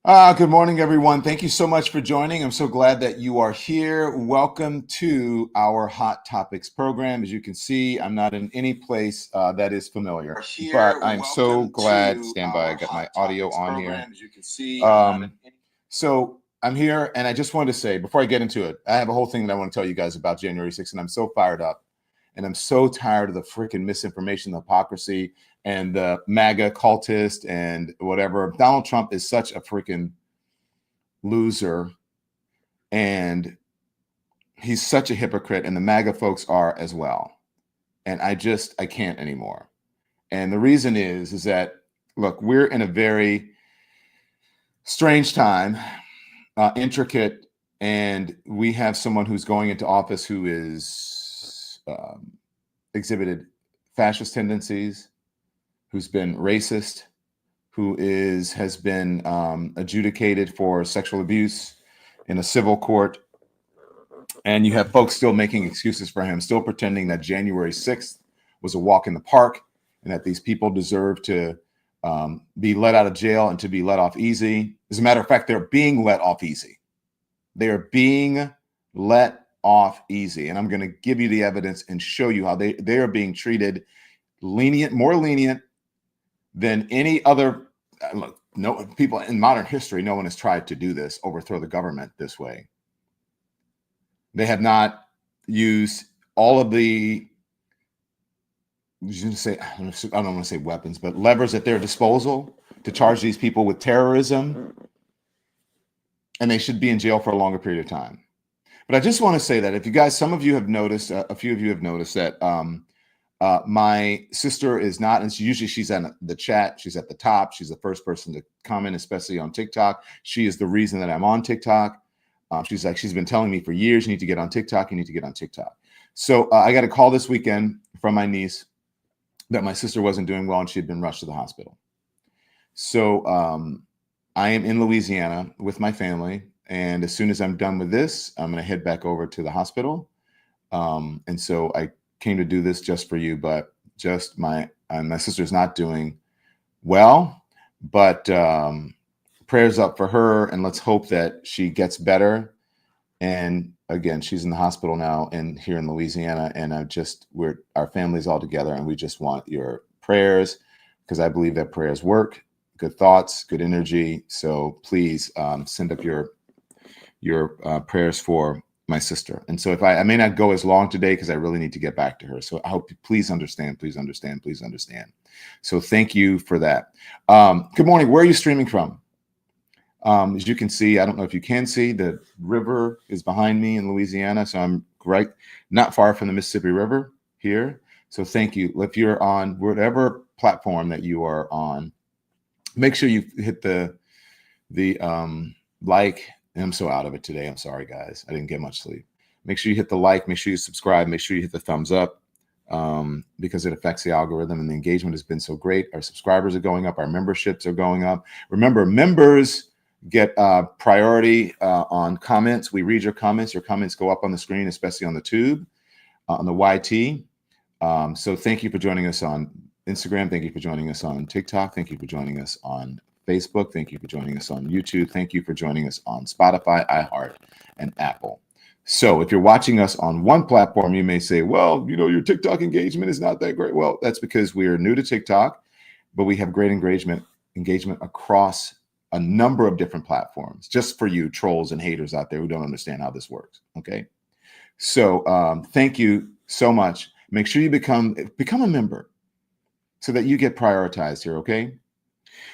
Good morning, everyone. Thank you so much for joining. I'm so glad that you are here. Welcome to our Hot Topics program. As you can see, I'm not in any place that is familiar, but I'm so glad. Stand by. I got my audio on here. As you can see, so I'm here, and I just wanted to say before I get into it, I have a whole thing that I want to tell you guys about January 6th, and I'm so fired up. And I'm so tired of the freaking misinformation, the hypocrisy, and the MAGA cultist and whatever. Donald Trump is such a freaking loser, and he's such a hypocrite, and the MAGA folks are as well. And I can't anymore. And the reason is that, look, we're in a very strange time, intricate, and we have someone who's going into office who is exhibited fascist tendencies, who's been racist, who has been adjudicated for sexual abuse in a civil court. And you have folks still making excuses for him, still pretending that January 6th was a walk in the park and that these people deserve to be let out of jail and to be let off easy. As a matter of fact, they're being let off easy. They are being let off easy. And I'm going to give you the evidence and show you how they are being treated more lenient than any other. Look, no people in modern history, no one has tried to do this, overthrow the government this way. They have not used all of the, I don't want to say weapons, but levers at their disposal to charge these people with terrorism. And they should be in jail for a longer period of time. But I just want to say that if you guys, some of you have noticed, a few of you have noticed that my sister is not, and she's in the chat. She's at the top. She's the first person to comment, especially on TikTok. She is the reason that I'm on TikTok. She's been telling me for years, you need to get on TikTok. You need to get on TikTok. So I got a call this weekend from my niece that my sister wasn't doing well and she had been rushed to the hospital. So I am in Louisiana with my family. And as soon as I'm done with this, I'm going to head back over to the hospital. And so I came to do this just for you, but just my sister's not doing well, but prayers up for her, and let's hope that she gets better. And again, she's in the hospital now and here in Louisiana, and our family's all together, and we just want your prayers because I believe that prayers work, good thoughts, good energy. So please send up your prayers for my sister. And so if I may not go as long today because I really need to get back to her. So I hope you please understand. So thank you for that. Good morning. Where are you streaming from? As you can see, I don't know if you can see, the river is behind me in Louisiana. So I'm not far from the Mississippi River here. So thank you. If you're on whatever platform that you are on, make sure you hit the like. And I'm so out of it today. I'm sorry, guys. I didn't get much sleep. Make sure you hit the like. Make sure you subscribe. Make sure you hit the thumbs up because it affects the algorithm. And the engagement has been so great. Our subscribers are going up. Our memberships are going up. Remember, members get priority on comments. We read your comments. Your comments go up on the screen, especially on the tube, on the YT. So thank you for joining us on Instagram. Thank you for joining us on TikTok. Thank you for joining us on Facebook. Thank you for joining us on YouTube. Thank you for joining us on Spotify, iHeart, and Apple. So if you're watching us on one platform, you may say, well, your TikTok engagement is not that great. Well, that's because we are new to TikTok, but we have great engagement across a number of different platforms, just for you trolls and haters out there who don't understand how this works. Okay. So thank you so much. Make sure you become a member so that you get prioritized here. Okay.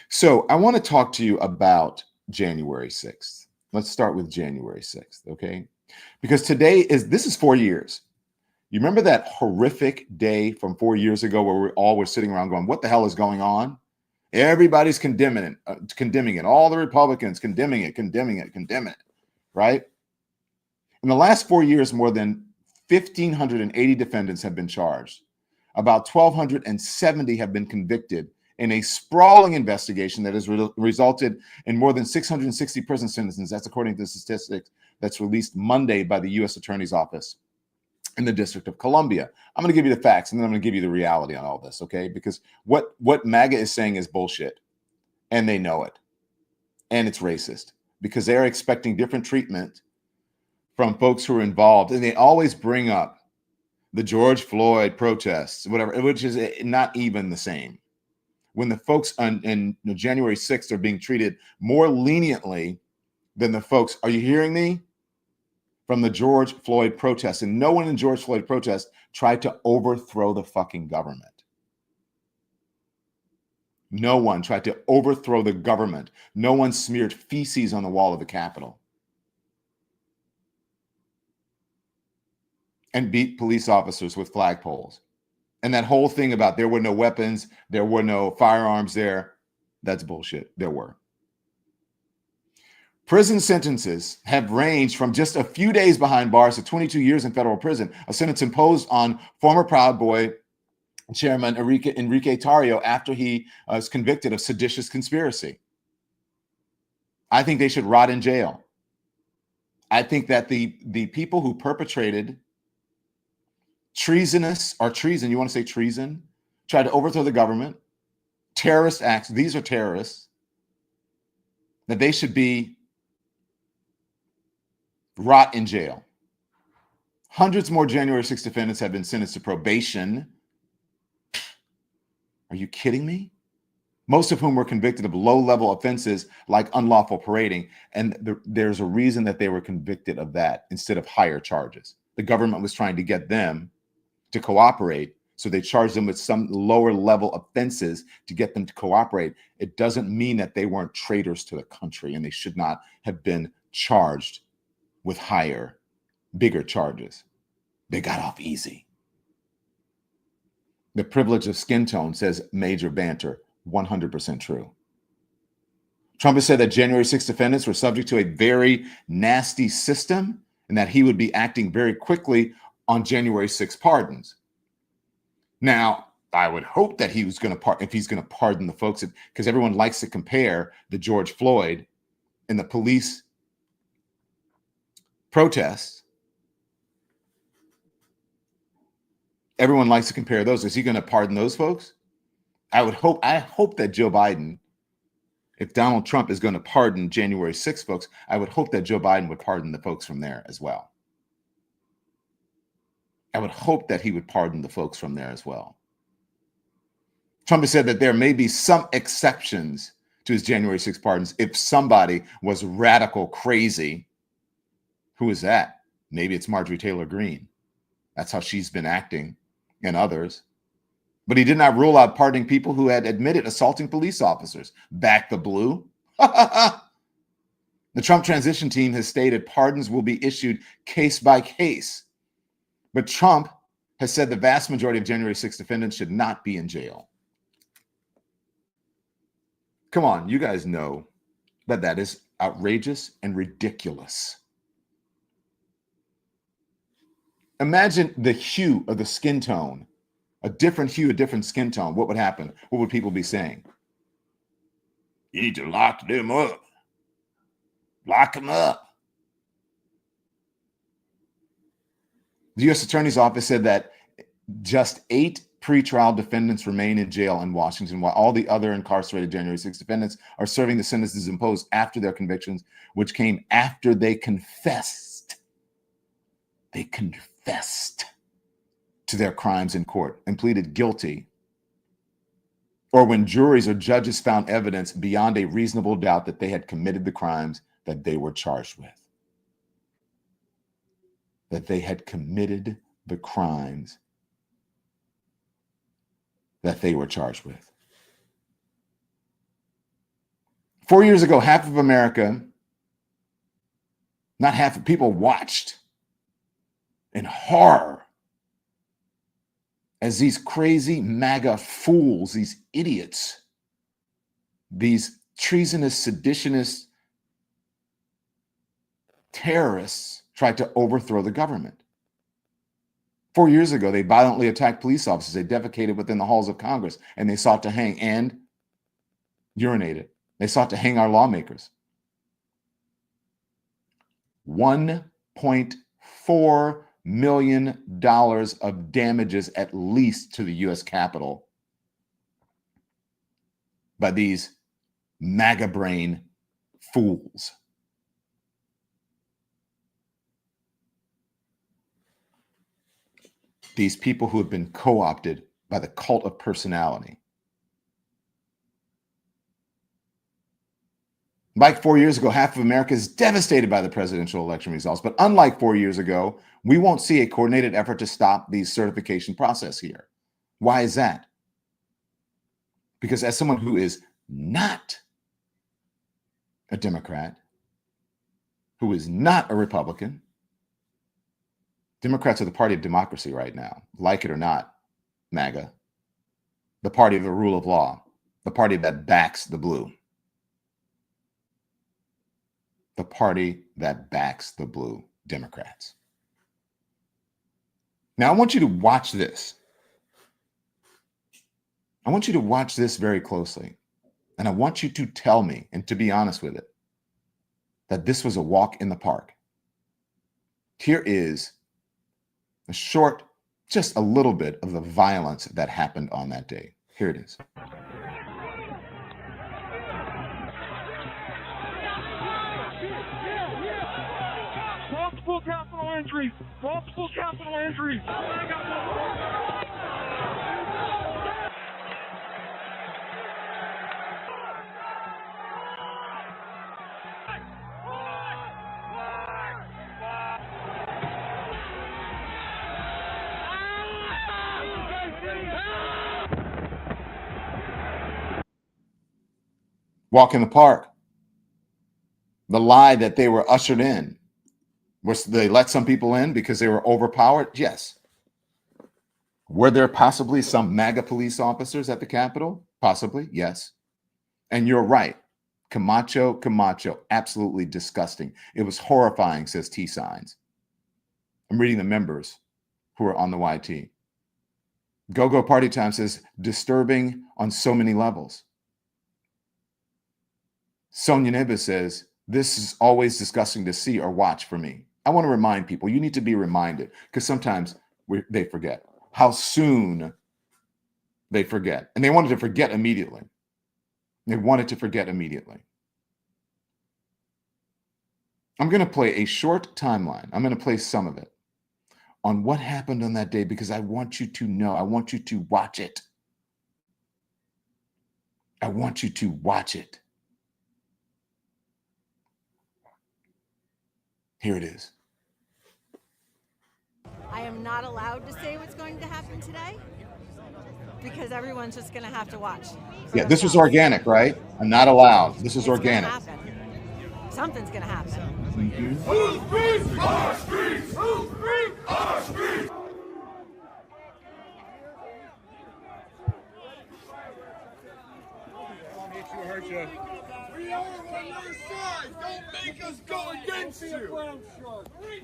So I want to talk to you about January 6th. Let's start with January 6th, okay? Because this is 4 years. You remember that horrific day from 4 years ago where we all were sitting around going, what the hell is going on? Everybody's condemning it. All the Republicans condemning it, right? In the last 4 years, more than 1,580 defendants have been charged. About 1,270 have been convicted in a sprawling investigation that has resulted in more than 660 prison sentences. That's according to the statistics that's released Monday by the U.S. Attorney's Office in the District of Columbia. I'm going to give you the facts, and then I'm going to give you the reality on all this, okay? Because what MAGA is saying is bullshit, and they know it. and it's racist because they're expecting different treatment from folks who are involved. And they always bring up the George Floyd protests, whatever, which is not even the same. When the folks on January 6th are being treated more leniently than the folks, are you hearing me? From the George Floyd protests. And no one in George Floyd protests tried to overthrow the fucking government. No one tried to overthrow the government. No one smeared feces on the wall of the Capitol and beat police officers with flagpoles. And that whole thing about there were no weapons, there were no firearms there, that's bullshit. There were. Prison sentences have ranged from just a few days behind bars to 22 years in federal prison, a sentence imposed on former Proud Boy Chairman Enrique Tarrio after he was convicted of seditious conspiracy. I think they should rot in jail. I think that the people who perpetrated treason, you want to say treason, tried to overthrow the government, terrorist acts, these are terrorists, that they should be rot in jail. Hundreds more January 6 defendants have been sentenced to probation. Are you kidding me? Most of whom were convicted of low-level offenses like unlawful parading. And there's a reason that they were convicted of that instead of higher charges. The government was trying to get them to cooperate, so they charged them with some lower-level offenses to get them to cooperate. It doesn't mean that they weren't traitors to the country, and they should not have been charged with higher, bigger charges. They got off easy. The privilege of skin tone, says Major Banter, 100% true. Trump has said that January 6 defendants were subject to a very nasty system and that he would be acting very quickly on January 6 pardons. Now, I would hope that he was going to if he's going to pardon the folks, because everyone likes to compare the George Floyd and the police protests. Everyone likes to compare those. Is he going to pardon those folks? I hope that Joe Biden, if Donald Trump is going to pardon January 6 folks, I would hope that Joe Biden would pardon the folks from there as well. I would hope that he would pardon the folks from there as well. Trump has said that there may be some exceptions to his January 6 pardons if somebody was radical crazy. Who is that? Maybe it's Marjorie Taylor Greene. That's how she's been acting, and others. But he did not rule out pardoning people who had admitted assaulting police officers. Back the blue. The Trump transition team has stated pardons will be issued case by case. But Trump has said the vast majority of January 6 defendants should not be in jail. Come on, you guys know that that is outrageous and ridiculous. Imagine the hue of the skin tone, a different hue, a different skin tone. What would happen? What would people be saying? You need to lock them up. Lock them up. The U.S. Attorney's Office said that just 8 pretrial defendants remain in jail in Washington, while all the other incarcerated January 6 defendants are serving the sentences imposed after their convictions, which came after they confessed. They confessed to their crimes in court and pleaded guilty, or when juries or judges found evidence beyond a reasonable doubt that they had committed the crimes that they were charged with. That they had committed the crimes that they were charged with. 4 years ago, half of America, not half of people, watched in horror as these crazy MAGA fools, these idiots, these treasonous, seditionist terrorists tried to overthrow the government. 4 years ago, they violently attacked police officers. They defecated within the halls of Congress, and they sought to hang and urinated. They sought to hang our lawmakers. $1.4 million of damages at least to the U.S. Capitol by these MAGA brain fools. These people who have been co-opted by the cult of personality. Like 4 years ago, half of America is devastated by the presidential election results. But unlike 4 years ago, we won't see a coordinated effort to stop the certification process here. Why is that? Because as someone who is not a Democrat, who is not a Republican, Democrats are the party of democracy right now, like it or not, MAGA, the party of the rule of law, the party that backs the blue. The party that backs the blue, Democrats. Now, I want you to watch this. I want you to watch this very closely. And I want you to tell me, and to be honest with it, that this was a walk in the park. Here is a short, just a little bit of the violence that happened on that day. Here it is. Multiple capital injuries. Multiple capital injuries. Walk in the park. The lie that they were ushered in. They let some people in because they were overpowered? Yes. Were there possibly some MAGA police officers at the Capitol? Possibly, yes. And you're right. Camacho, absolutely disgusting. It was horrifying, says T Signs. I'm reading the members who are on the YT. Go Party Time says, disturbing on so many levels. Sonia Nibba says, this is always disgusting to see or watch for me. I want to remind people, you need to be reminded, because sometimes they forget how soon they forget. And they wanted to forget immediately. They wanted to forget immediately. I'm going to play a short timeline. I'm going to play some of it on what happened on that day, because I want you to know. I want you to watch it. I want you to watch it. Here it is. I am not allowed to say what's going to happen today because everyone's just going to have to watch. Yeah, this was organic, right? I'm not allowed. This is organic. Something's going to happen. Mm-hmm. Whose streets? Our streets! Whose streets? Our streets! We are on your side. Don't make us go against you.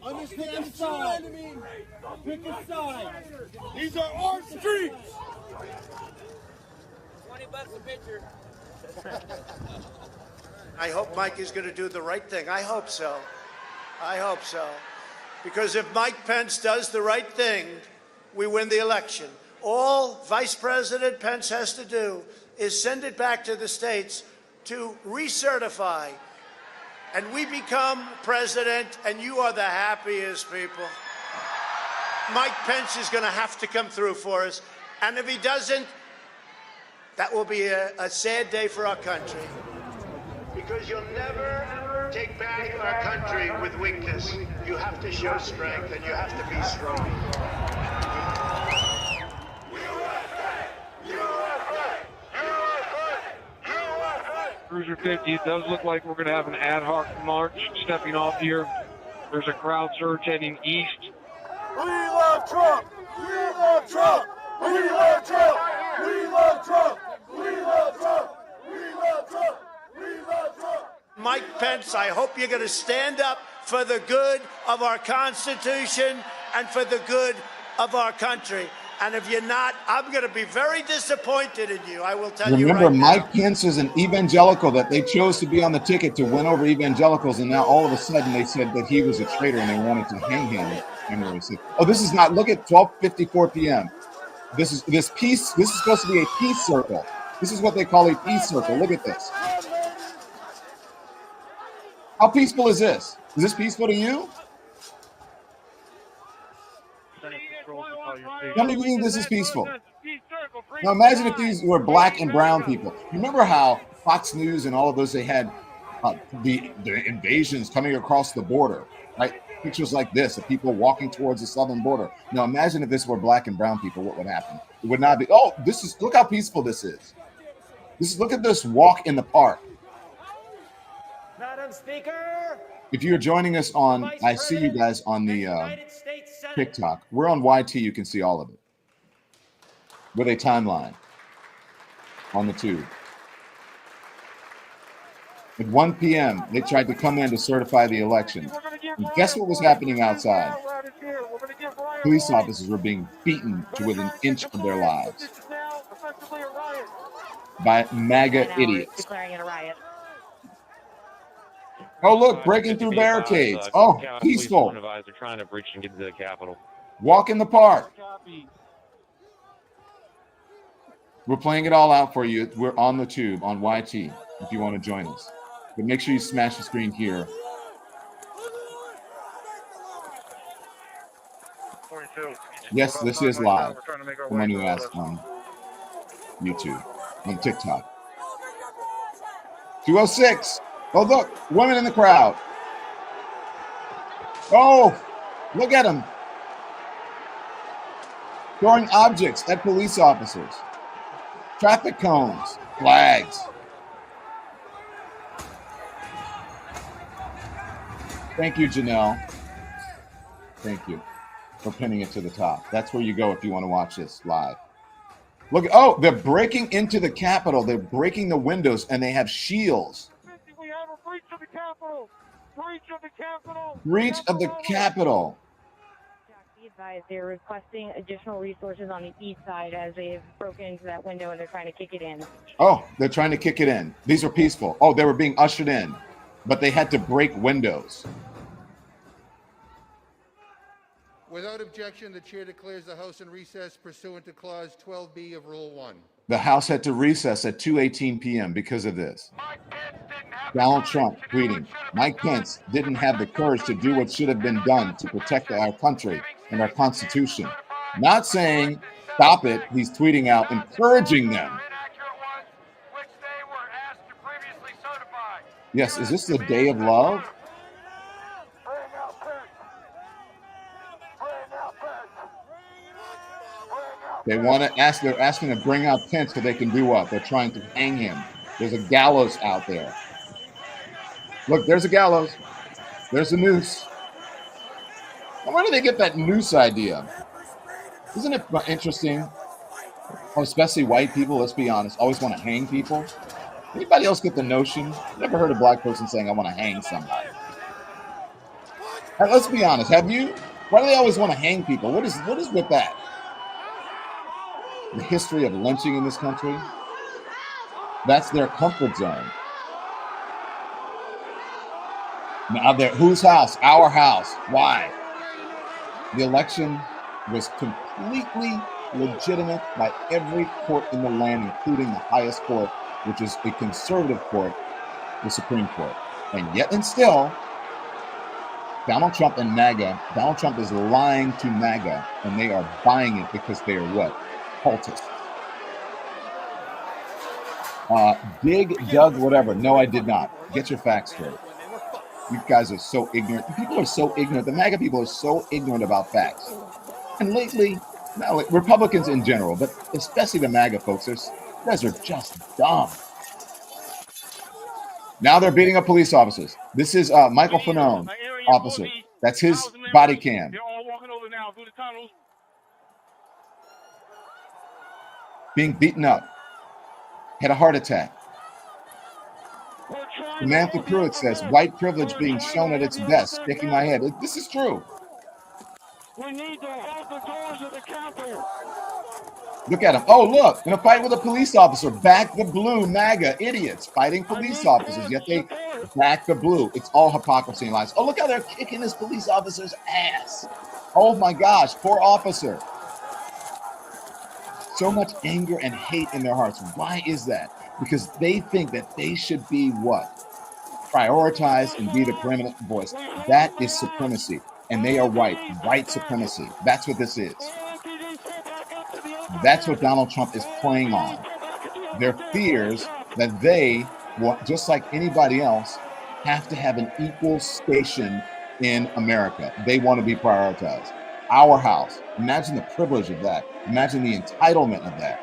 Understand the side. Pick a side. These are our streets. $20 a picture. I hope Mike is going to do the right thing. I hope so. I hope so. Because if Mike Pence does the right thing, we win the election. All Vice President Pence has to do is send it back to the states to recertify, and we become president, and you are the happiest people. Mike Pence is going to have to come through for us, and if he doesn't, that will be a sad day for our country. Because you'll never take back our country with weakness. You have to show strength, and you have to be strong. Cruiser 50, it does look like we're going to have an ad hoc march stepping off here. There's a crowd surge heading east. We love Trump! We love Trump! We love Trump! We love Trump! We love Trump! We love Trump! We love Trump! Mike Pence, I hope you're going to stand up for the good of our Constitution and for the good of our country. And if you're not, I'm going to be very disappointed in you. I will tell you right now. Remember, Mike Pence is an evangelical that they chose to be on the ticket to win over evangelicals, and now all of a sudden they said that he was a traitor and they wanted to hang him. January 6th. Oh, this is not. Look at 12:54 p.m. This is peace. This is supposed to be a peace circle. This is what they call a peace circle. Look at this. How peaceful is this? Is this peaceful to you? Tell me if you think this is peaceful. Now imagine if these were black and brown people. Remember how Fox News and all of those, they had the invasions coming across the border, right? Pictures like this of people walking towards the southern border. Now imagine if this were black and brown people, what would happen? It would not be, oh, this is, look how peaceful this is. Look at this walk in the park. Madam Speaker. If you're joining us on, I see you guys on the TikTok. We're on YT. You can see all of it with a timeline on the tube. At 1 p.m., they tried to come in to certify the election. And guess what was happening outside? Police officers were being beaten to within an inch of their lives by MAGA idiots. Declaring it a riot. Oh, look, breaking through barricades. Oh, peaceful. They're trying to breach and get into the Capitol. Walk in the park. We're playing it all out for you. We're on the tube on YT if you want to join us. But make sure you smash the screen here. 42. Yes, this is live. Someone who asked on YouTube, on TikTok. 206. Oh, look, women in the crowd. Oh, look at them. Throwing objects at police officers. Traffic cones, flags. Thank you, Janelle. Thank you for pinning it to the top. That's where you go if you want to watch this live. Look, oh, they're breaking into the Capitol. They're breaking the windows, and they have shields. We have a breach of the Capitol. Breach of the Capitol. Breach of the Capitol. Be advised, they're requesting additional resources on the east side as they've broken into that window and they're trying to kick it in. Oh, they're trying to kick it in. These are peaceful. Oh, they were being ushered in, but they had to break windows. Without objection, the chair declares the House in recess pursuant to Clause 12B of Rule 1. The House had to recess at 2:18 p.m. because of this. Donald Trump tweeting, Mike Pence didn't have the courage to do what should have been done to protect our country and our Constitution. Not saying, stop it. He's tweeting out, encouraging them. Yes, is this the day of love? They want to ask, they're asking to bring out Pence so they can do what? They're trying to hang him. There's a gallows out there. Look, there's a gallows. There's a noose. Now, where do they get that noose idea? Isn't it interesting? Oh, especially white people, let's be honest, always want to hang people. Anybody else get the notion? Never heard a black person saying, I want to hang somebody. Let's be honest, have you? Why do they always want to hang people? What is with that? The history of lynching in this country, that's their comfort zone. Now, whose house? Our house. Why? The election was completely legitimate by every court in the land, including the highest court, which is a conservative court, the Supreme Court. And yet and still, Donald Trump and MAGA, Donald Trump is lying to MAGA, and they are buying it because they are what? Cultists. Dig, dug, whatever. No, I did not. Get your facts straight. You guys are so ignorant. People are so ignorant. The MAGA people are so ignorant about facts. And lately, not like Republicans in general, but especially the MAGA folks, you guys are just dumb. Now they're beating up police officers. This is Michael Fanone, officer. That's his body cam. They're all walking over now through the tunnels. Being beaten up. Had a heart attack. Samantha Pruitt says, white privilege being shown at its best. Shaking my head. This is true. We need to hold the doors of the Capitol. Look at him. Oh, look. In a fight with a police officer. Back the blue, MAGA idiots fighting police officers. Yet they back the blue. It's all hypocrisy and lies. Oh, look how they're kicking this police officer's ass. Oh, my gosh. Poor officer. So much anger and hate in their hearts. Why is that? Because they think that they should be what? prioritize and be the preeminent voice. That is supremacy. And they are white supremacy. That's what this is. That's what Donald Trump is playing on. Their fears that they, just like anybody else, have to have an equal station in America. They want to be prioritized. Our house. Imagine the privilege of that. Imagine the entitlement of that.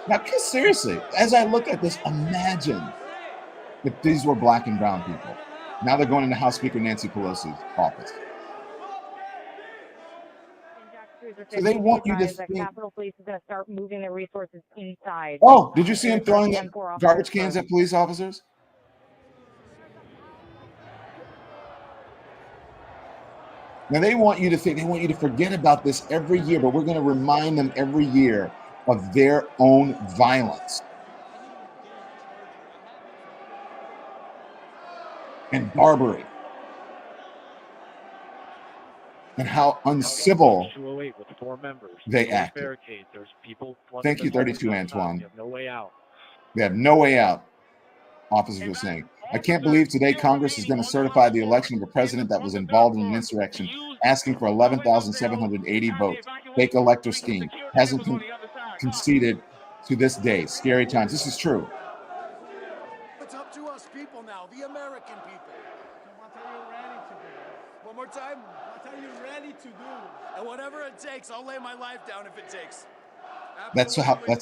Now, seriously, as I look at this, imagine if these were black and brown people. Now they're going into House Speaker Nancy Pelosi's office. So they want you to think. Capitol Police is going to start moving their resources inside. Oh, did you see him throwing garbage cans at police officers? Now they want you to think, they want you to forget about this every year, but we're going to remind them every year of their own violence and barbary and how uncivil they acted. Thank you, 32 Antoine. They have no way out, officers were saying. I can't believe today Congress is going to certify the election of a president that was involved in an insurrection, asking for 11,780 votes. Fake elector scheme. Hasn't conceded to this day. Scary times. This is true. It's up to us people now, the American people. What are you ready to do? One more time. What are you ready to do? And whatever it takes, I'll lay my life down if it takes. That's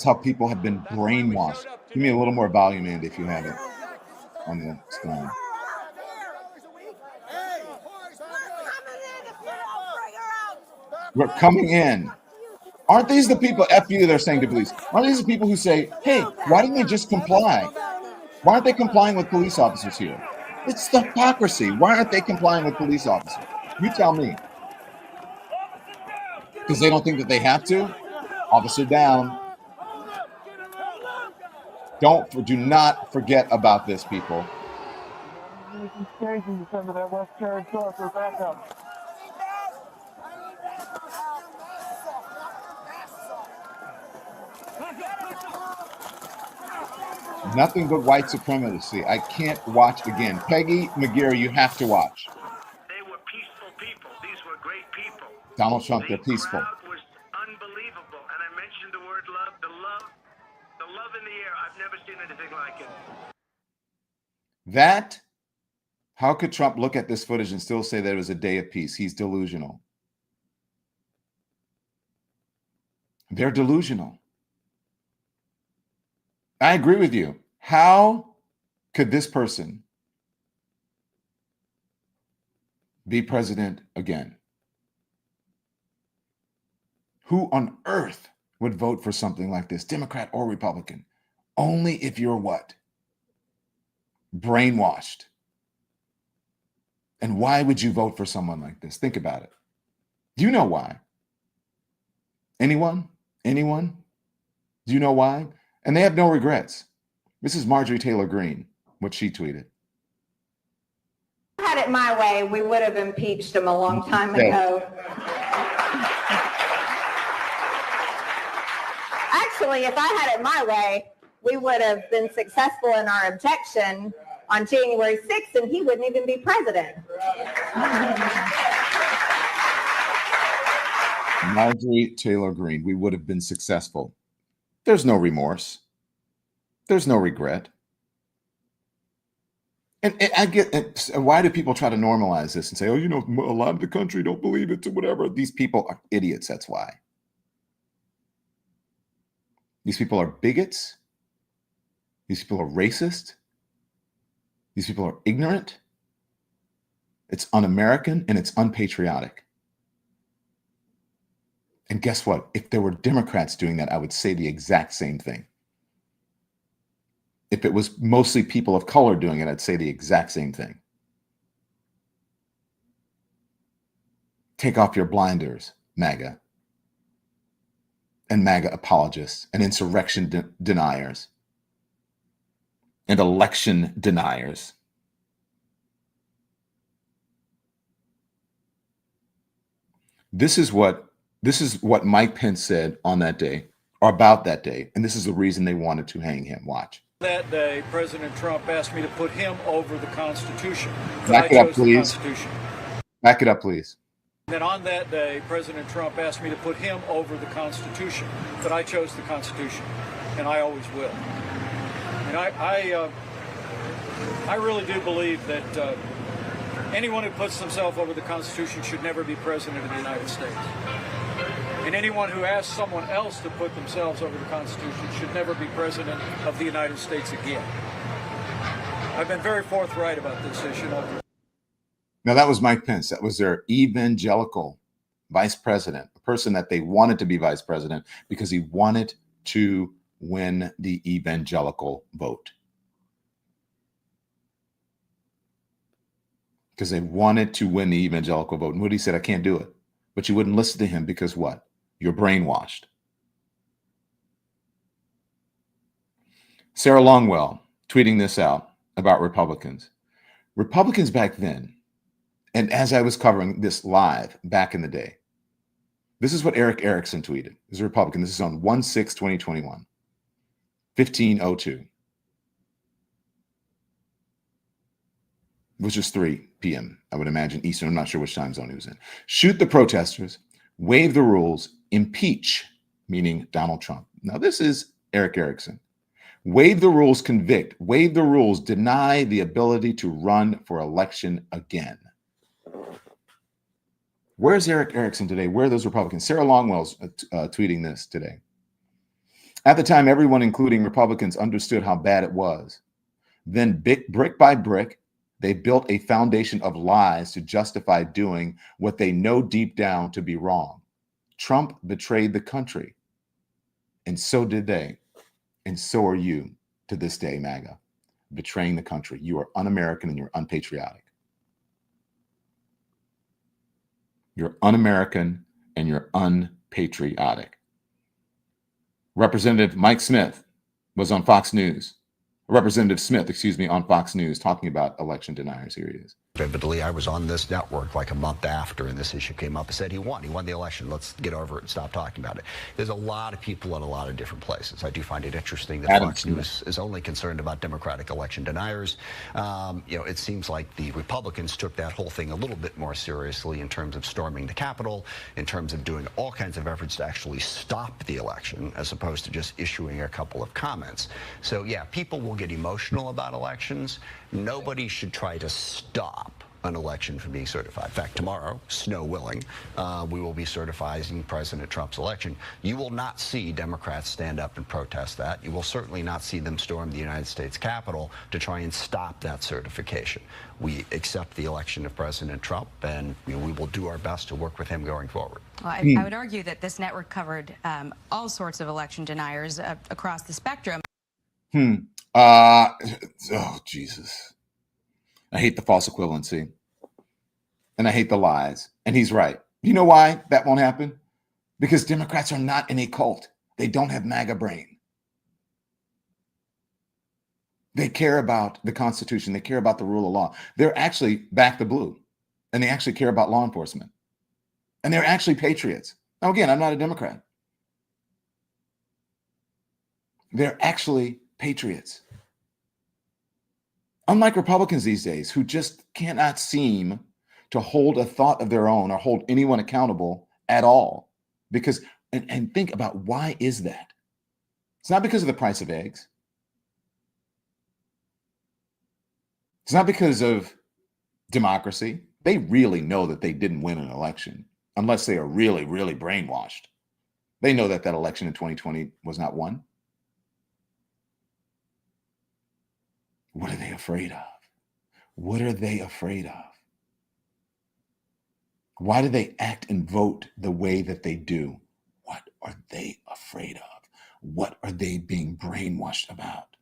how people have been brainwashed. Give me a little more volume, Andy, if you have it on the screen. We're coming in. Aren't these the people, F you, they're saying to police? Aren't these the people who say, hey, why didn't they just comply? Why aren't they complying with police officers here? It's the hypocrisy. Why aren't they complying with police officers? You tell me. Because they don't think that they have to? Officer down. Do not forget about this, people. Nothing but white supremacy. I can't watch again. Peggy McGeary, you have to watch. They were peaceful people. These were great people. Donald Trump, they're peaceful. The crowd was unbelievable. And I mentioned the word love. The love in the air. I've never seen anything like it. How could Trump look at this footage and still say that it was a day of peace? He's delusional. They're delusional. I agree with you. How could this person be president again? Who on earth would vote for something like this, Democrat or Republican? Only if you're what? Brainwashed. And why would you vote for someone like this? Think about it. Do you know why? Anyone? Anyone? Do you know why? And they have no regrets. This is Marjorie Taylor Greene, what she tweeted. If I had it my way, we would have impeached him a long time ago. Actually, if I had it my way, we would have been successful in our objection on January 6th, and he wouldn't even be president. Marjorie Taylor Greene, we would have been successful. There's no remorse. There's no regret. And I get, why do people try to normalize this and say, oh, you know, a lot of the country don't believe it or whatever. These people are idiots, that's why. These people are bigots. These people are racist. These people are ignorant. It's un-American and it's unpatriotic. And guess what? If there were Democrats doing that, I would say the exact same thing. If it was mostly people of color doing it, I'd say the exact same thing. Take off your blinders, MAGA. And MAGA apologists and insurrection deniers and election deniers. This is what Mike Pence said on that day are about that day. And this is the reason they wanted to hang him. Watch. That day, President Trump asked me to put him over the Constitution. Back it up, please. Back it up, please. Then on that day, President Trump asked me to put him over the Constitution, but I chose the Constitution, and I always will. And I really do believe that anyone who puts themselves over the Constitution should never be president of the United States. And anyone who asks someone else to put themselves over the Constitution should never be president of the United States again. I've been very forthright about this issue. Now, that was Mike Pence. That was their evangelical vice president, a person that they wanted to be vice president because he wanted to win the evangelical vote. Because they wanted to win the evangelical vote. And Woody said, I can't do it. But you wouldn't listen to him because what? You're brainwashed. Sarah Longwell tweeting this out about Republicans. Republicans back then, and as I was covering this live back in the day, this is what Eric Erickson tweeted. He's a Republican. This is on 1/6/2021, 15:02. Which is 3 p.m., I would imagine, Eastern. I'm not sure which time zone he was in. Shoot the protesters, waive the rules, impeach, meaning Donald Trump. Now, this is Eric Erickson. Waive the rules, convict. Waive the rules, deny the ability to run for election again. Where's Eric Erickson today? Where are those Republicans? Sarah Longwell's tweeting this today. At the time, everyone, including Republicans, understood how bad it was. Then, brick by brick, they built a foundation of lies to justify doing what they know deep down to be wrong. Trump betrayed the country, and so did they, and so are you to this day, MAGA, betraying the country. You are un-American and you're unpatriotic. You're un-American and you're unpatriotic. Representative Mike Smith was on Fox News. Representative Smith, on Fox News talking about election deniers. Here he is. Vividly, I was on this network like a month after, and this issue came up. I said he won the election. Let's get over it and stop talking about it. There's a lot of people in a lot of different places. I do find it interesting that Fox News is only concerned about Democratic election deniers. It seems like the Republicans took that whole thing a little bit more seriously in terms of storming the Capitol, in terms of doing all kinds of efforts to actually stop the election, as opposed to just issuing a couple of comments. So yeah, people will get emotional about elections. Nobody should try to stop an election from being certified. In fact, tomorrow, snow willing, we will be certifying President Trump's election. You will not see Democrats stand up and protest that. You will certainly not see them storm the United States Capitol to try and stop that certification. We accept the election of President Trump, and we will do our best to work with him going forward. Well, I would argue that this network covered all sorts of election deniers across the spectrum. Oh, Jesus. I hate the false equivalency. And I hate the lies. And he's right. You know why that won't happen? Because Democrats are not in a cult. They don't have MAGA brain. They care about the Constitution. They care about the rule of law. They're actually back the blue. And they actually care about law enforcement. And they're actually patriots. Now, again, I'm not a Democrat. They're actually patriots. Unlike Republicans these days, who just cannot seem to hold a thought of their own or hold anyone accountable at all. Because, and think about, why is that? It's not because of the price of eggs. It's not because of democracy. They really know that they didn't win an election unless they are really, really brainwashed. They know that that election in 2020 was not won. What are they afraid of? What are they afraid of? Why do they act and vote the way that they do? What are they afraid of? What are they being brainwashed about?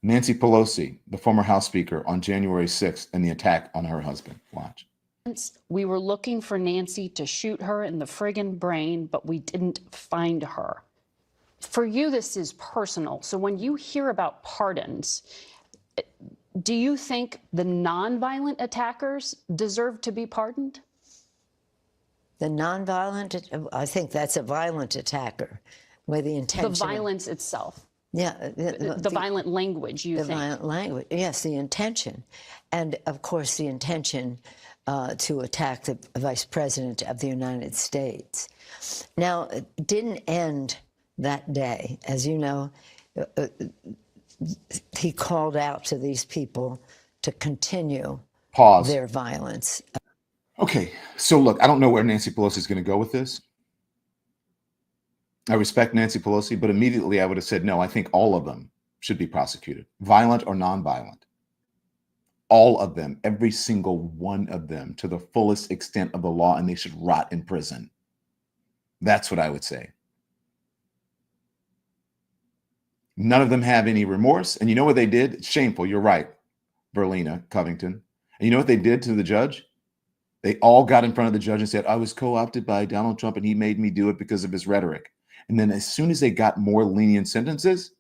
Nancy Pelosi, the former House Speaker, on January 6th and the attack on her husband. Watch. We were looking for Nancy to shoot her in the friggin' brain, but we didn't find her. For you, this is personal. So when you hear about pardons, do you think the nonviolent attackers deserve to be pardoned? The nonviolent, I think that's a violent attacker with the intention. The violence itself. Yeah. The violent language, you think. The violent language, yes, the intention. And of course, the intention to attack the Vice President of the United States. Now, it didn't end that day. As you know, he called out to these people to continue their violence. Okay, so look, I don't know where Nancy Pelosi is going to go with this. I respect Nancy Pelosi, but immediately I would have said, no, I think all of them should be prosecuted, violent or nonviolent. All of them, every single one of them, to the fullest extent of the law, and they should rot in prison. That's what I would say. None of them have any remorse. And you know what they did? It's shameful. You're right, Verlina Covington. And you know what they did to the judge? They all got in front of the judge and said, I was co-opted by Donald Trump and he made me do it because of his rhetoric. And then as soon as they got more lenient sentences,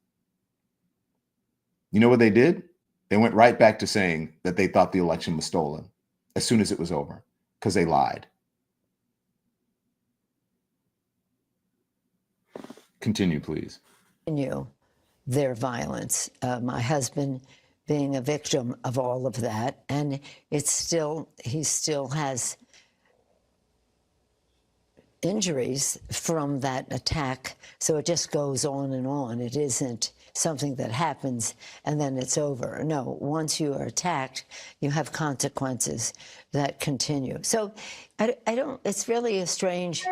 you know what they did? They went right back to saying that they thought the election was stolen as soon as it was over because they lied. Continue, please. Continue their violence. My husband being a victim of all of that, and it's still, he still has injuries from that attack. So it just goes on and on. It isn't something that happens and then it's over. No, once you are attacked, you have consequences that continue. So I don't, it's really a strange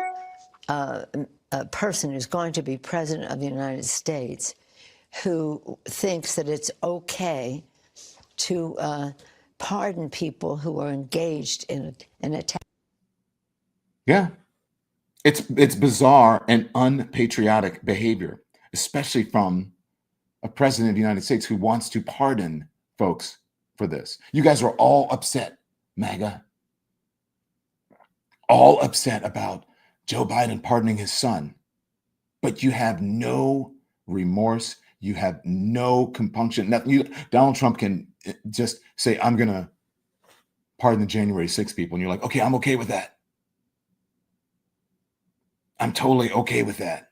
person who's going to be president of the United States who thinks that it's okay to pardon people who are engaged in an attack. Yeah. It's bizarre and unpatriotic behavior, especially from a president of the United States who wants to pardon folks for this. You guys are all upset, MAGA. All upset about Joe Biden pardoning his son. But you have no remorse. You have no compunction. Donald Trump can just say, I'm going to pardon the January 6 people. And you're like, okay, I'm okay with that. I'm totally okay with that.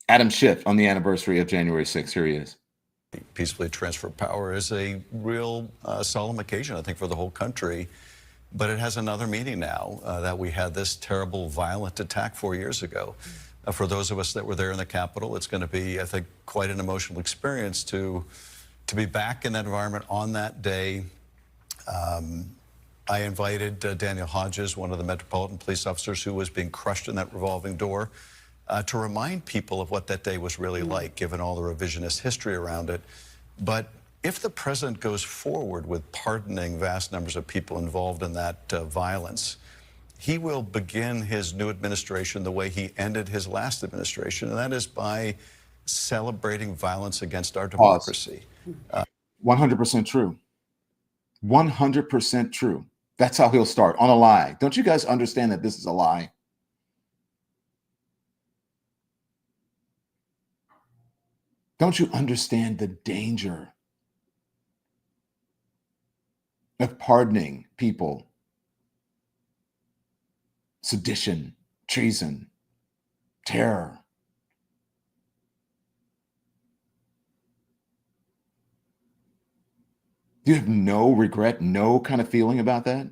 Adam Schiff on the anniversary of January 6th. Here he is. Peacefully transfer power is a real solemn occasion, I think, for the whole country. But it has another meaning now that we had this terrible, violent attack 4 years ago. For those of us that were there in the Capitol, it's going to be, I think, quite an emotional experience to be back in that environment on that day. I invited Daniel Hodges, one of the Metropolitan Police officers who was being crushed in that revolving door, to remind people of what that day was really like, given all the revisionist history around it. But if the president goes forward with pardoning vast numbers of people involved in that violence, he will begin his new administration the way he ended his last administration, and that is by celebrating violence against our democracy. 100% true. 100% true. That's how he'll start, on a lie. Don't you guys understand that this is a lie? Don't you understand the danger of pardoning people? Sedition, treason, terror. Do you have no regret, no kind of feeling about that?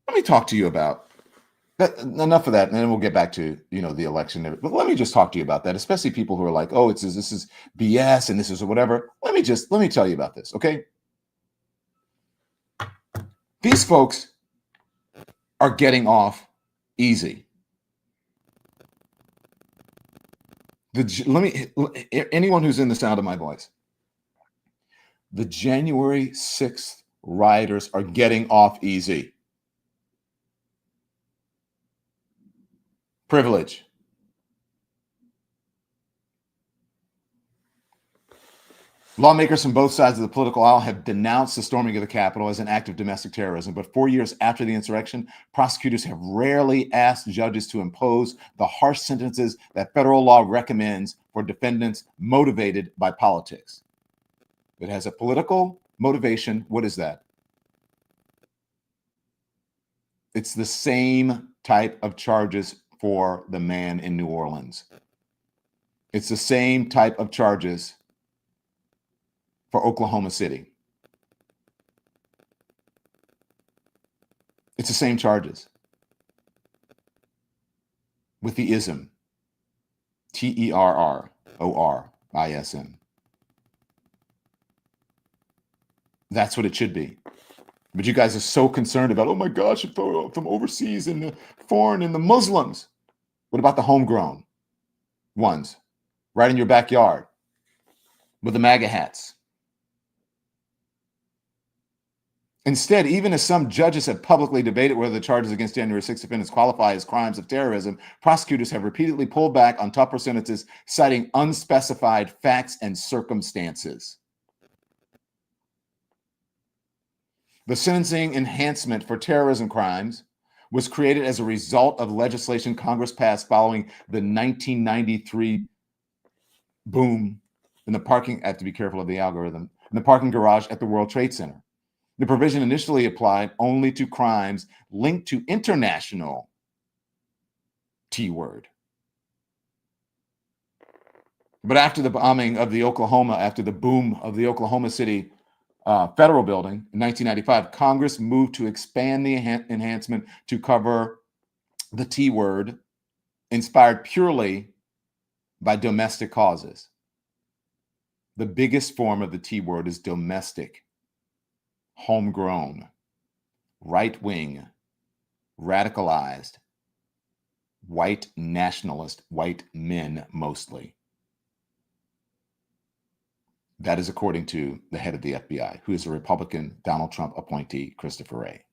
Let me talk to you about that. Enough of that, and then we'll get back to, the election. But let me just talk to you about that, especially people who are like, oh, this is BS and this is whatever. Let me tell you about this, okay? These folks are getting off easy. Anyone who's in the sound of my voice, the January 6th rioters are getting off easy. Privilege. Lawmakers from both sides of the political aisle have denounced the storming of the Capitol as an act of domestic terrorism. But 4 years after the insurrection, prosecutors have rarely asked judges to impose the harsh sentences that federal law recommends for defendants motivated by politics. It has a political motivation. What is that? It's the same type of charges for the man in New Orleans. It's the same type of charges for Oklahoma City. It's the same charges with the ism. terrorism. That's what it should be. But you guys are so concerned about, oh my gosh, from overseas and the foreign and the Muslims. What about the homegrown ones right in your backyard with the MAGA hats? Instead, even as some judges have publicly debated whether the charges against January 6 defendants qualify as crimes of terrorism, prosecutors have repeatedly pulled back on tougher sentences, citing unspecified facts and circumstances. The sentencing enhancement for terrorism crimes was created as a result of legislation Congress passed following the 1993 boom in the parking, I have to be careful of the algorithm, in the parking garage at the World Trade Center. The provision initially applied only to crimes linked to international T-word. But after the bombing of the after the boom of the Oklahoma City federal building in 1995, Congress moved to expand the enhancement to cover the T-word inspired purely by domestic causes. The biggest form of the T-word is domestic, homegrown, right-wing, radicalized, white nationalist, white men mostly. That is according to the head of the FBI, who is a Republican Donald Trump appointee, Christopher Wray.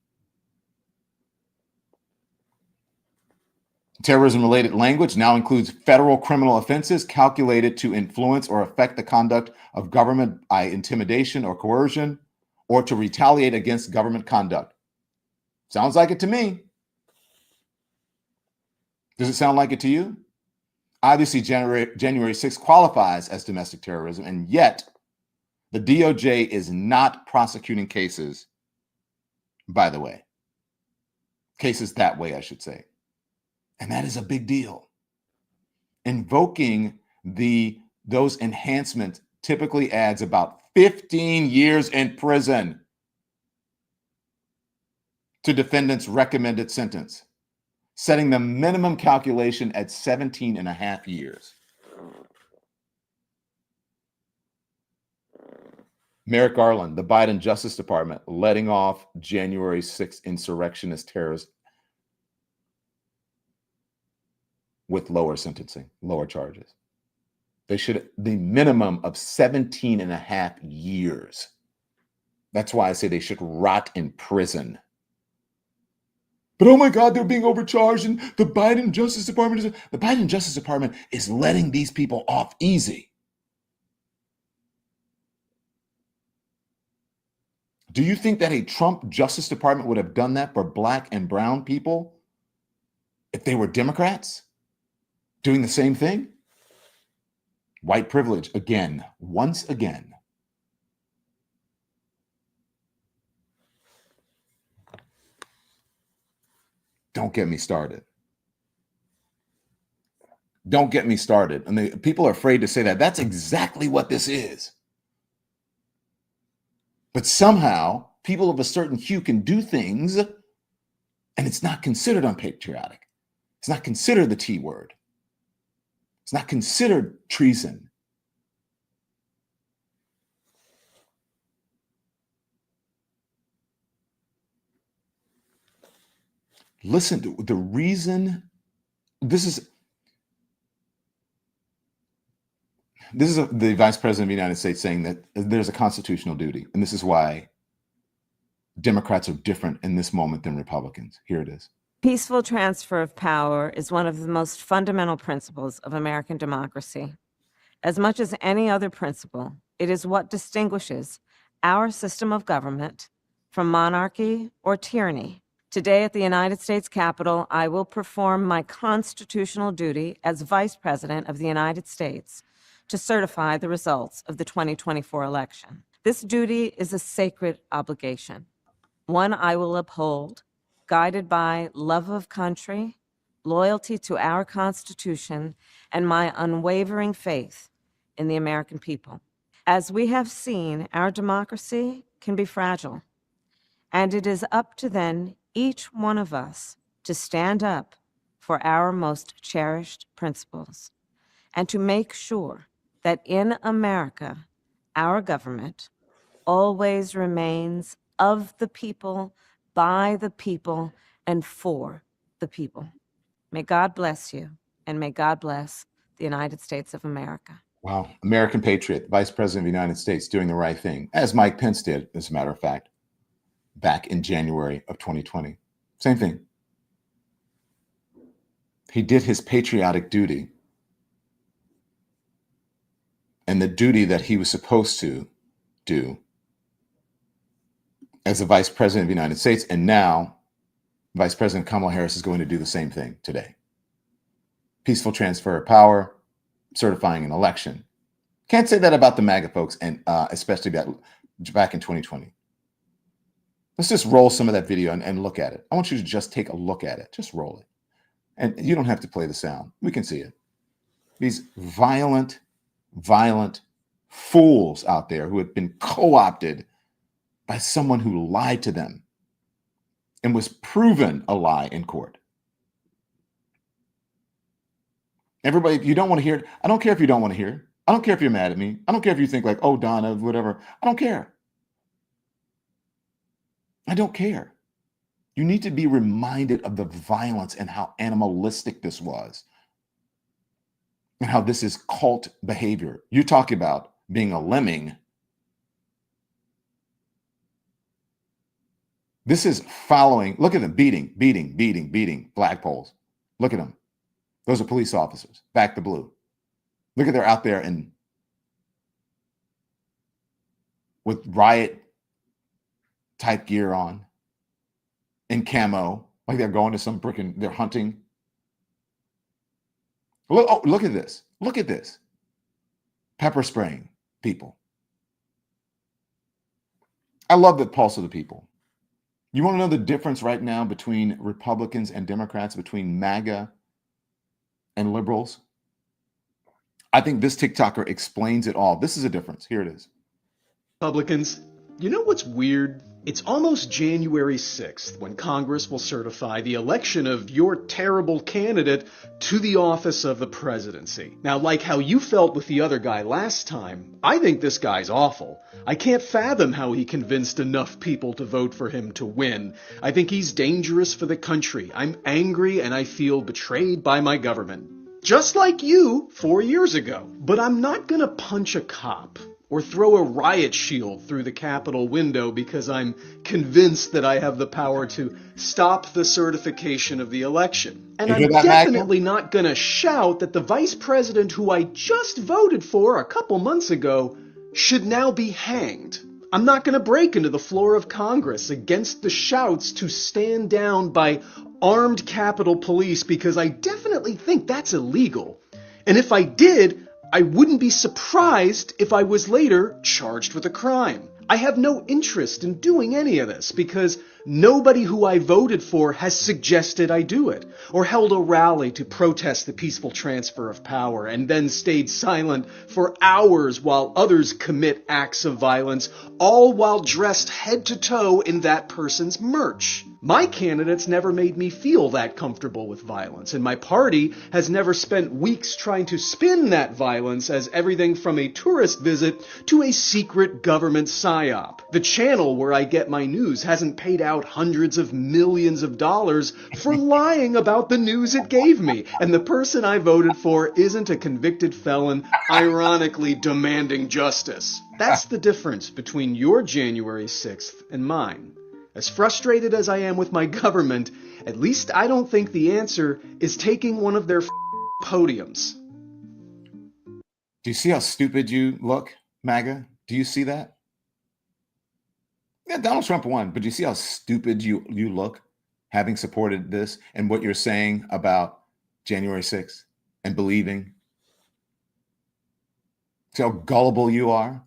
Terrorism-related language now includes federal criminal offenses calculated to influence or affect the conduct of government by intimidation or coercion, or to retaliate against government conduct. Sounds like it to me. Does it sound like it to you? Obviously, January 6th qualifies as domestic terrorism, and yet the DOJ is not prosecuting cases, by the way. Cases that way, I should say. And that is a big deal. Invoking those enhancements typically adds about 15 years in prison to defendants' recommended sentence, setting the minimum calculation at 17 and a half years. Merrick Garland, the Biden Justice Department, letting off January 6th insurrectionist terrorists with lower sentencing, lower charges. They should, the minimum of 17 and a half years. That's why I say they should rot in prison. But oh my God, they're being overcharged, and the Biden Justice Department is letting these people off easy. Do you think that a Trump Justice Department would have done that for black and brown people if they were Democrats doing the same thing? White privilege again, once again. Don't get me started. Don't get me started. And people are afraid to say that. That's exactly what this is. But somehow, people of a certain hue can do things, and it's not considered unpatriotic. It's not considered the T word. It's not considered treason. Listen to the reason. This is the Vice President of the United States saying that there's a constitutional duty, and this is why Democrats are different in this moment than Republicans. Here it is. Peaceful transfer of power is one of the most fundamental principles of American democracy. As much as any other principle, it is what distinguishes our system of government from monarchy or tyranny. Today at the United States Capitol, I will perform my constitutional duty as Vice President of the United States to certify the results of the 2024 election. This duty is a sacred obligation, one I will uphold, guided by love of country, loyalty to our Constitution, and my unwavering faith in the American people. As we have seen, our democracy can be fragile, and it is up to then each one of us to stand up for our most cherished principles and to make sure that in America, our government always remains of the people, by the people, and for the people. May God bless you, and may God bless the United States of America. Wow. American patriot, Vice President of the United States, doing the right thing, as Mike Pence did, as a matter of fact, back in January of 2020. Same thing. He did his patriotic duty and the duty that he was supposed to do as a Vice President of the United States. And now Vice President Kamala Harris is going to do the same thing today. Peaceful transfer of power, certifying an election. Can't say that about the MAGA folks, and especially back in 2020. Let's just roll some of that video and look at it. I want you to just take a look at it. Just roll it. And you don't have to play the sound. We can see it. These violent fools out there who have been co-opted by someone who lied to them and was proven a lie in court. Everybody, if you don't want to hear it, I don't care if you don't want to hear it. I don't care if you're mad at me. I don't care if you think like, oh, Donna, whatever. I don't care. I don't care. You need to be reminded of the violence and how animalistic this was and how this is cult behavior. You talk about being a lemming. This is following. Look at them beating flagpoles. Look at them. Those are police officers. Back the blue. Look at they're out there and with riot type gear on in camo, like they're going to some freaking, they're hunting. Look at this. Look at this. Pepper spraying people. I love the pulse of the people. You want to know the difference right now between Republicans and Democrats, between MAGA and liberals? I think this TikToker explains it all. This is a difference. Here it is. Republicans, you know what's weird? It's almost January 6th when Congress will certify the election of your terrible candidate to the office of the presidency. Now, like how you felt with the other guy last time, I think this guy's awful. I can't fathom how he convinced enough people to vote for him to win. I think he's dangerous for the country. I'm angry and I feel betrayed by my government. Just like you 4 years ago. But I'm not gonna punch a cop or throw a riot shield through the Capitol window because I'm convinced that I have the power to stop the certification of the election. And I'm definitely not going to shout that the vice president who I just voted for a couple months ago should now be hanged. I'm not going to break into the floor of Congress against the shouts to stand down by armed Capitol Police because I definitely think that's illegal. And if I did, I wouldn't be surprised if I was later charged with a crime. I have no interest in doing any of this because nobody who I voted for has suggested I do it or held a rally to protest the peaceful transfer of power and then stayed silent for hours while others commit acts of violence, all while dressed head to toe in that person's merch. My candidates never made me feel that comfortable with violence, and my party has never spent weeks trying to spin that violence as everything from a tourist visit to a secret government psyop. The channel where I get my news hasn't paid out hundreds of millions of dollars for lying about the news it gave me, and the person I voted for isn't a convicted felon ironically demanding justice. That's the difference between your January 6th and mine. As frustrated as I am with my government, at least I don't think the answer is taking one of their podiums. Do you see how stupid you look, MAGA? Do you see that? Yeah, Donald Trump won, but do you see how stupid you look having supported this and what you're saying about January 6th and believing? See how gullible you are?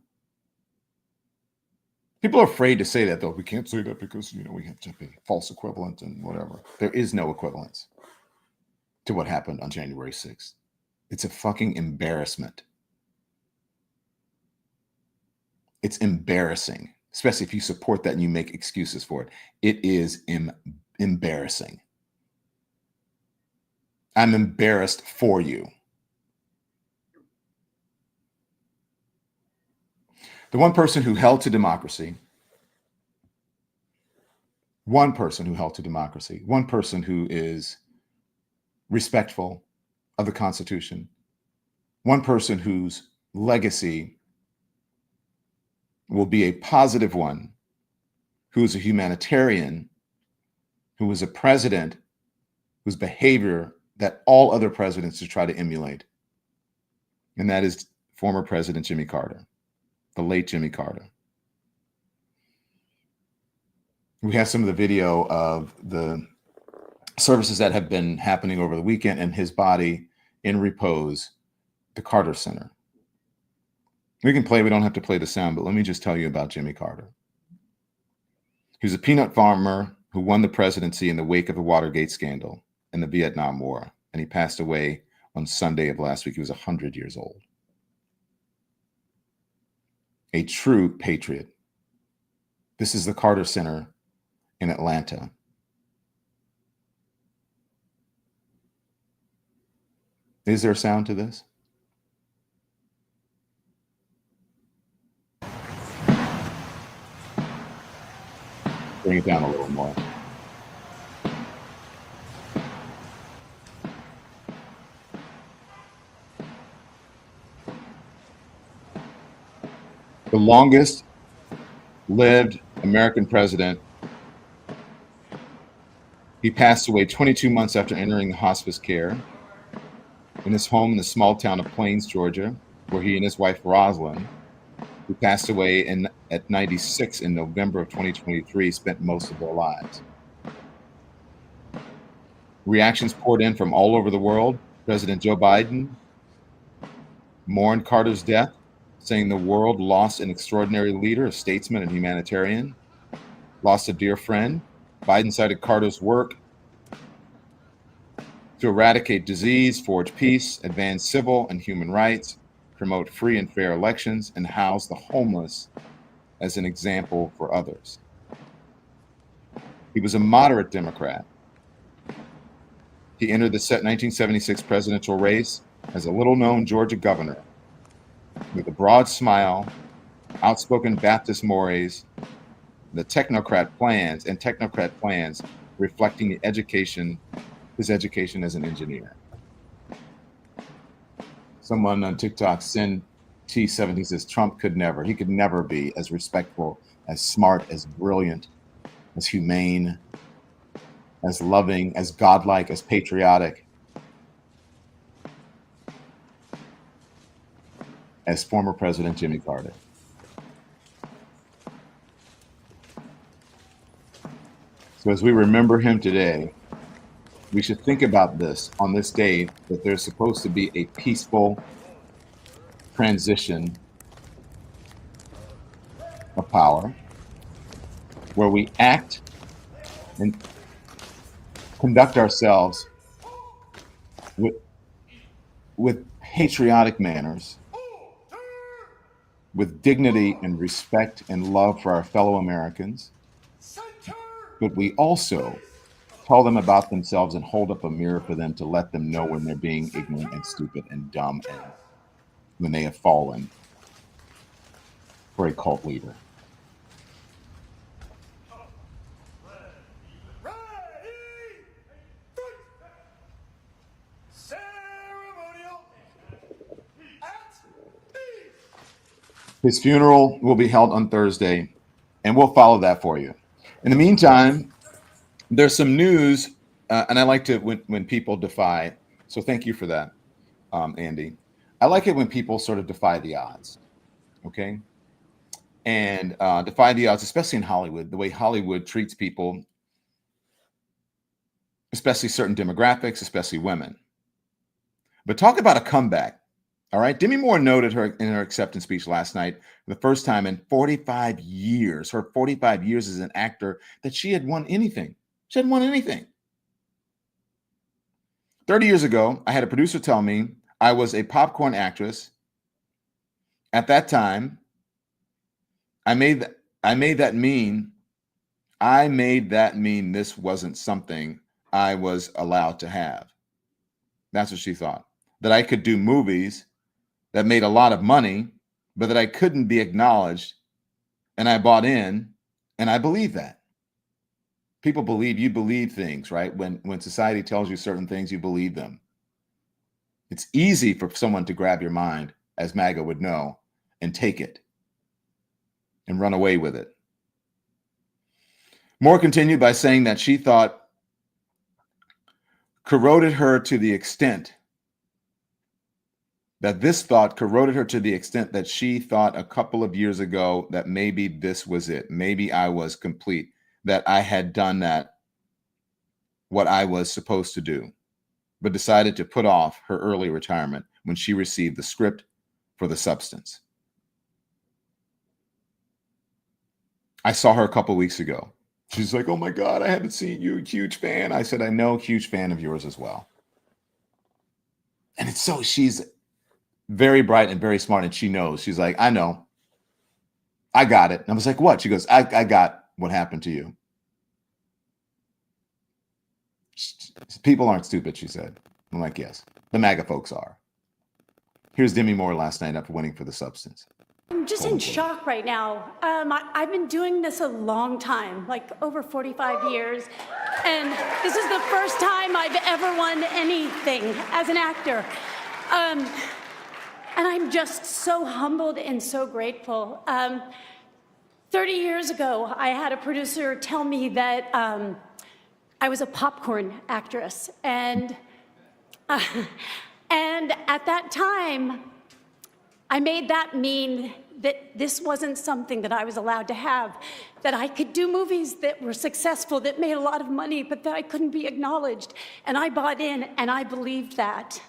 People are afraid to say that, though. We can't say that because, we have to be false equivalent and whatever. There is no equivalence to what happened on January 6th. It's a fucking embarrassment. It's embarrassing, especially if you support that and you make excuses for it. It is embarrassing. I'm embarrassed for you. The one person who held to democracy, one person who is respectful of the Constitution, one person whose legacy will be a positive one, who is a humanitarian, who is a president whose behavior that all other presidents should try to emulate. And that is former President Jimmy Carter, the late Jimmy Carter. We have some of the video of the services that have been happening over the weekend and his body in repose, the Carter Center. We don't have to play the sound, but let me just tell you about Jimmy Carter. He was a peanut farmer who won the presidency in the wake of the Watergate scandal and the Vietnam War, and he passed away on Sunday of last week. He was 100 years old. A true patriot. This is the Carter Center in Atlanta. Is there sound to this? Bring it down a little more. The longest lived American president. He passed away 22 months after entering hospice care in his home in the small town of Plains, Georgia, where he and his wife, Rosalind, who passed away at 96 in November of 2023, spent most of their lives. Reactions poured in from all over the world. President Joe Biden mourned Carter's death, saying the world lost an extraordinary leader, a statesman, and humanitarian, lost a dear friend. Biden cited Carter's work to eradicate disease, forge peace, advance civil and human rights, promote free and fair elections, and house the homeless as an example for others. He was a moderate Democrat. He entered the 1976 presidential race as a little-known Georgia governor with a broad smile, outspoken Baptist mores, the technocrat plans reflecting his education as an engineer. Someone on TikTok, Sin T70, says Trump could never be as respectful, as smart, as brilliant, as humane, as loving, as godlike, as patriotic as former President Jimmy Carter. So as we remember him today, we should think about this on this day, that there's supposed to be a peaceful transition of power where we act and conduct ourselves with patriotic manners, with dignity and respect and love for our fellow Americans, but we also tell them about themselves and hold up a mirror for them to let them know when they're being ignorant and stupid and dumb and when they have fallen for a cult leader. His funeral will be held on Thursday, and we'll follow that for you. In the meantime, there's some news, and I like to when people defy. So thank you for that, Andy. I like it when people sort of defy the odds, okay? And defy the odds, especially in Hollywood, the way Hollywood treats people, especially certain demographics, especially women. But talk about a comeback All right. Demi Moore noted in her acceptance speech last night, the first time in 45 years, her 45 years as an actor, that she had won anything. She hadn't won anything. 30 years ago, I had a producer tell me I was a popcorn actress. At that time, I made that mean this wasn't something I was allowed to have. That's what she thought. That I could do movies that made a lot of money, but that I couldn't be acknowledged. And I bought in, and I believe that. People believe, you believe things, right? When society tells you certain things, you believe them. It's easy for someone to grab your mind, as MAGA would know, and take it and run away with it. Moore continued by saying that she thought corroded her to the extent that she thought a couple of years ago that maybe this was it. Maybe I was complete, that I had done what I was supposed to do, but decided to put off her early retirement when she received the script for The Substance. I saw her a couple weeks ago. She's like, oh my God, I haven't seen you. Huge fan. I said, I know, huge fan of yours as well. And she's very bright and very smart, and she knows. She's like, I know. I got it. And I was like, what? She goes, I got what happened to you. People aren't stupid, she said. I'm like, yes, the MAGA folks are. Here's Demi Moore last night after winning for The Substance. I'm just in shock right now. I've been doing this a long time, like over 45 years, and this is the first time I've ever won anything as an actor. And I'm just so humbled and so grateful. 30 years ago, I had a producer tell me that I was a popcorn actress, and at that time, I made that mean that this wasn't something that I was allowed to have, that I could do movies that were successful, that made a lot of money, but that I couldn't be acknowledged. And I bought in, and I believed that.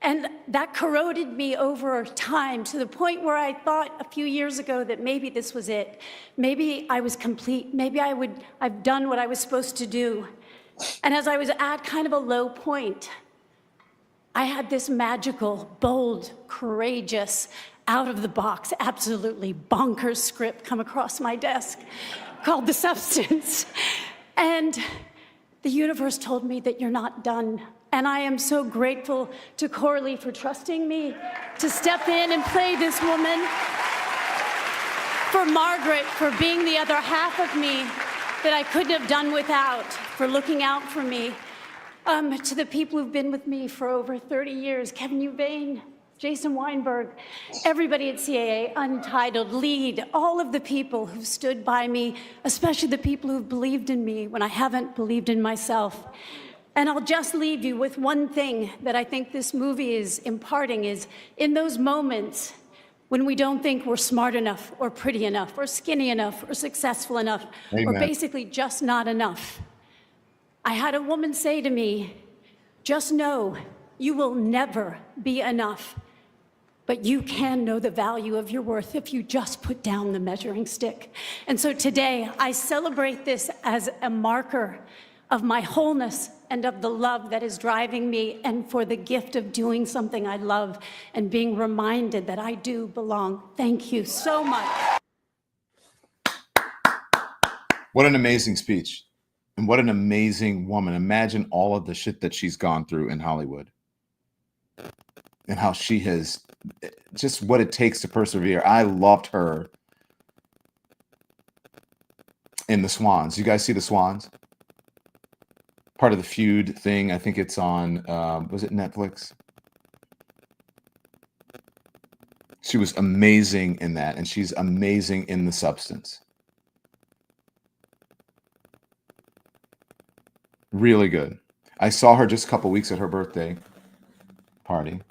And that corroded me over time to the point where I thought a few years ago that maybe this was it. Maybe I was complete. Maybe I've done what I was supposed to do. And as I was at kind of a low point, I had this magical, bold, courageous, out of the box, absolutely bonkers script come across my desk called The Substance. And the universe told me that you're not done. And I am so grateful to Corley for trusting me to step in and play this woman, for Margaret for being the other half of me that I couldn't have done without, for looking out for me. To the people who've been with me for over 30 years, Kevin Uvain, Jason Weinberg, everybody at CAA, Untitled, Lead, all of the people who've stood by me, especially the people who've believed in me when I haven't believed in myself. And I'll just leave you with one thing that I think this movie is imparting is in those moments when we don't think we're smart enough or pretty enough or skinny enough or successful enough, Amen. or basically just not enough. I had a woman say to me, just know you will never be enough, but you can know the value of your worth if you just put down the measuring stick. And so today, I celebrate this as a marker of my wholeness and of the love that is driving me, and for the gift of doing something I love and being reminded that I do belong. Thank you so much. What an amazing speech. And what an amazing woman. Imagine all of the shit that she's gone through in Hollywood and how she has, just what it takes to persevere. I loved her in The Swans. You guys see The Swans? Part of the Feud thing. I think it's on, was it Netflix? She was amazing in that, and she's amazing in The Substance. Really good. I saw her just a couple weeks at her birthday party.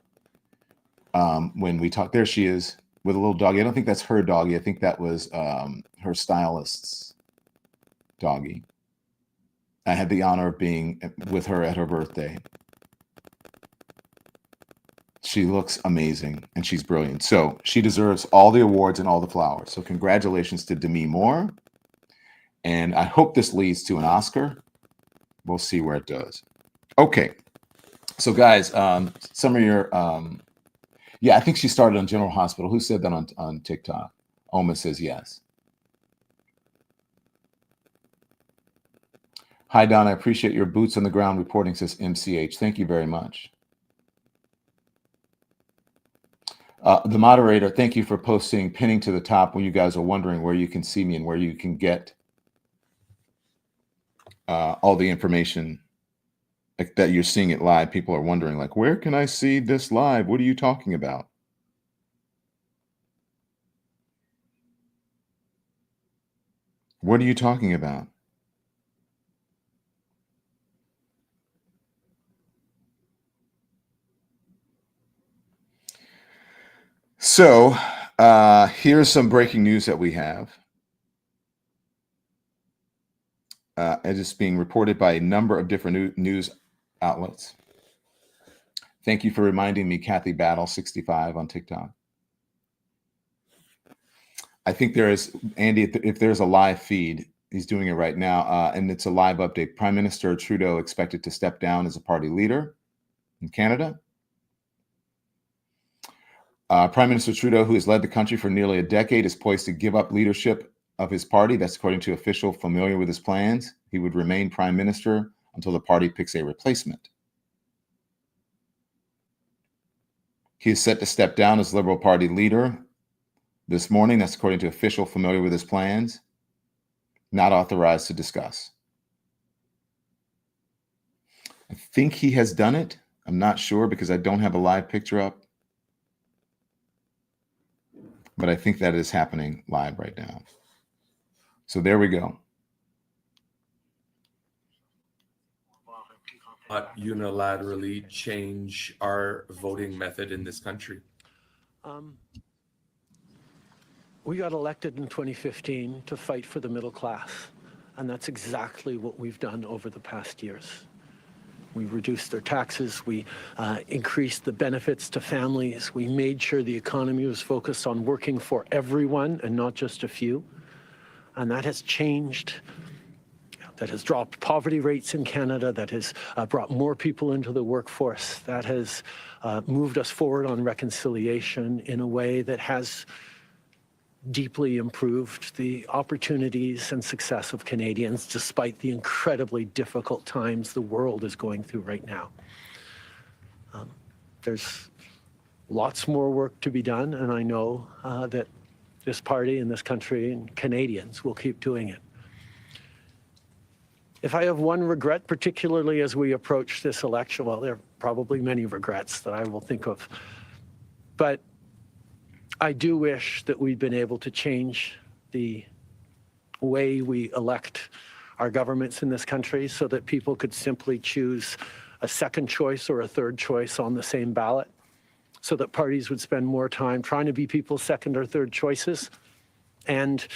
When we talked, there she is with a little doggy. I don't think that's her doggy. I think that was her stylist's doggy. I had the honor of being with her at her birthday. she looks amazing and she's brilliant. So she deserves all the awards and all the flowers. So congratulations to Demi Moore. And I hope this leads to an Oscar. We'll see where it does. Okay. So guys, some of your, yeah, I think she started on General Hospital. Who said that on TikTok? Oma says yes. Hi, Don. I appreciate your boots on the ground reporting, says MCH. Thank you very much. The moderator, thank you for posting, pinning to the top when you guys are wondering where you can see me and where you can get all the information that you're seeing it live. People are wondering, like, where can I see this live? What are you talking about? What are you talking about? So here's some breaking news that we have. It is being reported by a number of different news outlets. Thank you for reminding me, Kathy Battle 65 on TikTok. I think there is, Andy, if there's a live feed, he's doing it right now, and it's a live update. Prime Minister Trudeau expected to step down as a party leader in Canada. Prime Minister Trudeau, who has led the country for nearly a decade, is poised to give up leadership of his party. That's according to official familiar with his plans. He would remain prime minister until the party picks a replacement. He is set to step down as Liberal Party leader this morning. That's according to official familiar with his plans, not authorized to discuss. I think he has done it. I'm not sure because I don't have a live picture up. But I think that is happening live right now. So there we go. Not unilaterally change our voting method in this country. We got elected in 2015 to fight for the middle class, and that's exactly what we've done over the past years. We reduced their taxes, we increased the benefits to families, we made sure the economy was focused on working for everyone and not just a few, and that has changed. That has dropped poverty rates in Canada, that has brought more people into the workforce, that has moved us forward on reconciliation in a way that has deeply improved the opportunities and success of Canadians, despite the incredibly difficult times the world is going through right now. There's lots more work to be done, and I know that this party and this country and Canadians will keep doing it. If I have one regret, particularly as we approach this election, well, there are probably many regrets that I will think of, but I do wish that we'd been able to change the way we elect our governments in this country so that people could simply choose a second choice or a third choice on the same ballot, so that parties would spend more time trying to be people's second or third choices, and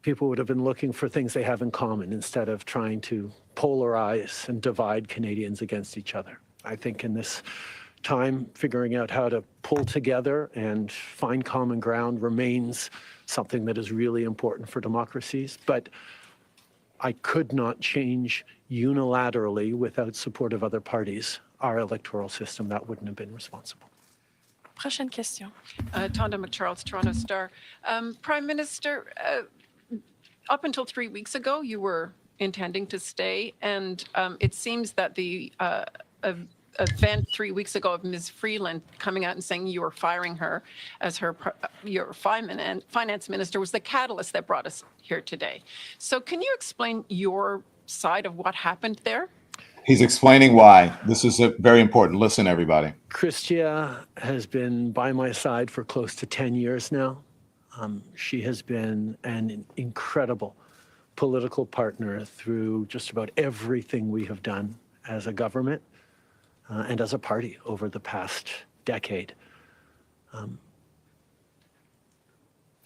people would have been looking for things they have in common instead of trying to polarize and divide Canadians against each other. I think in this time, figuring out how to pull together and find common ground remains something that is really important for democracies. But I could not change unilaterally, without support of other parties, our electoral system. That wouldn't have been responsible. Prochaine question. Tonda McCharles, Toronto Star. Prime Minister, up until 3 weeks ago, you were intending to stay, and it seems that the event 3 weeks ago of Ms. Freeland coming out and saying you were firing her as your finance minister was the catalyst that brought us here today. So can you explain your side of what happened there? He's explaining why. This is very important. Listen, everybody. Chrystia has been by my side for close to 10 years now. She has been an incredible political partner through just about everything we have done as a government and as a party over the past decade. I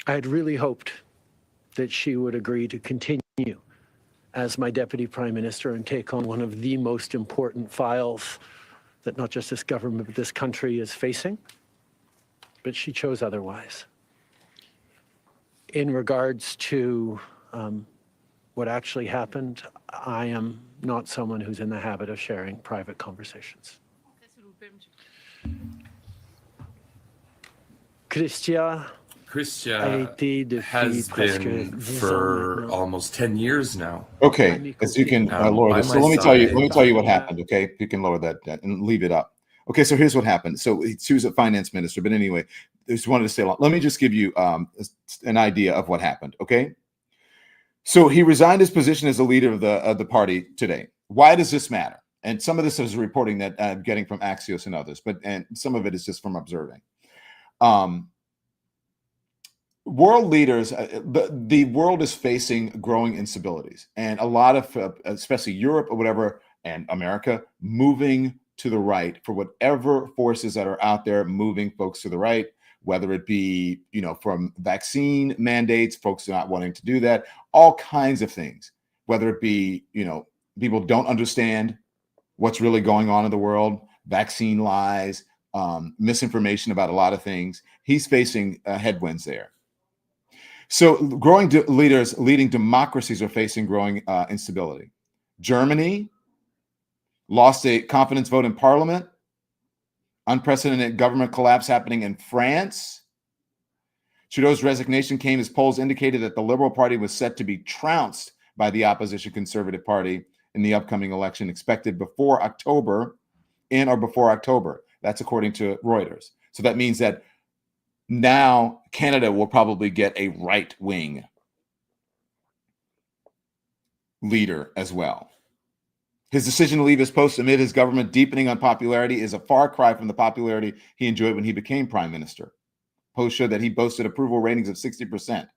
had really hoped that she would agree to continue as my deputy prime minister and take on one of the most important files that not just this government, but this country is facing. But she chose otherwise. In regards to what actually happened, I am not someone who's in the habit of sharing private conversations. Christia has been for almost 10 years now. Okay, as you can lower by this. my So let me tell you what side. happened. Okay, you can lower that and leave it up. Okay, so here's what happened. So she was a finance minister, but anyway, I just wanted to stay long. Let me just give you an idea of what happened. Okay, so he resigned his position as the leader of the party today. Why does this matter? And some of this is reporting that I'm getting from Axios and others, and some of it is just from observing. World leaders, the world is facing growing instabilities, and a lot of, especially Europe or whatever, and America, moving to the right for whatever forces that are out there, moving folks to the right, whether it be, from vaccine mandates, folks not wanting to do that, all kinds of things, whether it be, people don't understand what's really going on in the world, vaccine lies, misinformation about a lot of things. He's facing headwinds there. So growing leaders leading democracies are facing growing instability. Germany lost a confidence vote in parliament. Unprecedented government collapse happening in France. Trudeau's resignation came as polls indicated that the Liberal Party was set to be trounced by the opposition Conservative Party in the upcoming election expected before October. That's according to Reuters. So that means that now Canada will probably get a right-wing leader as well. His decision to leave his post amid his government deepening unpopularity is a far cry from the popularity he enjoyed when he became prime minister. Polls showed that he boasted approval ratings of 60%.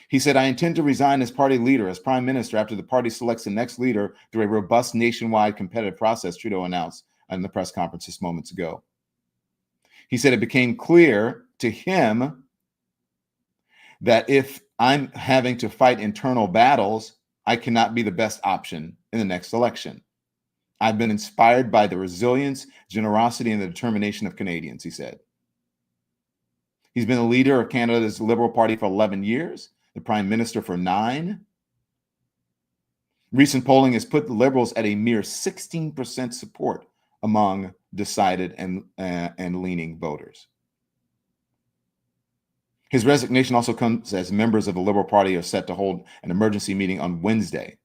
He said, "I intend to resign as party leader, as prime minister, after the party selects the next leader through a robust nationwide competitive process," Trudeau announced in the press conference just moments ago. He said it became clear to him that if I'm having to fight internal battles, I cannot be the best option in the next election. I've been inspired by the resilience, generosity, and the determination of Canadians, he said. He's been the leader of Canada's Liberal Party for 11 years, the prime minister for 9. Recent polling has put the Liberals at a mere 16% support among decided and leaning voters. His resignation also comes as members of the Liberal Party are set to hold an emergency meeting on Wednesday.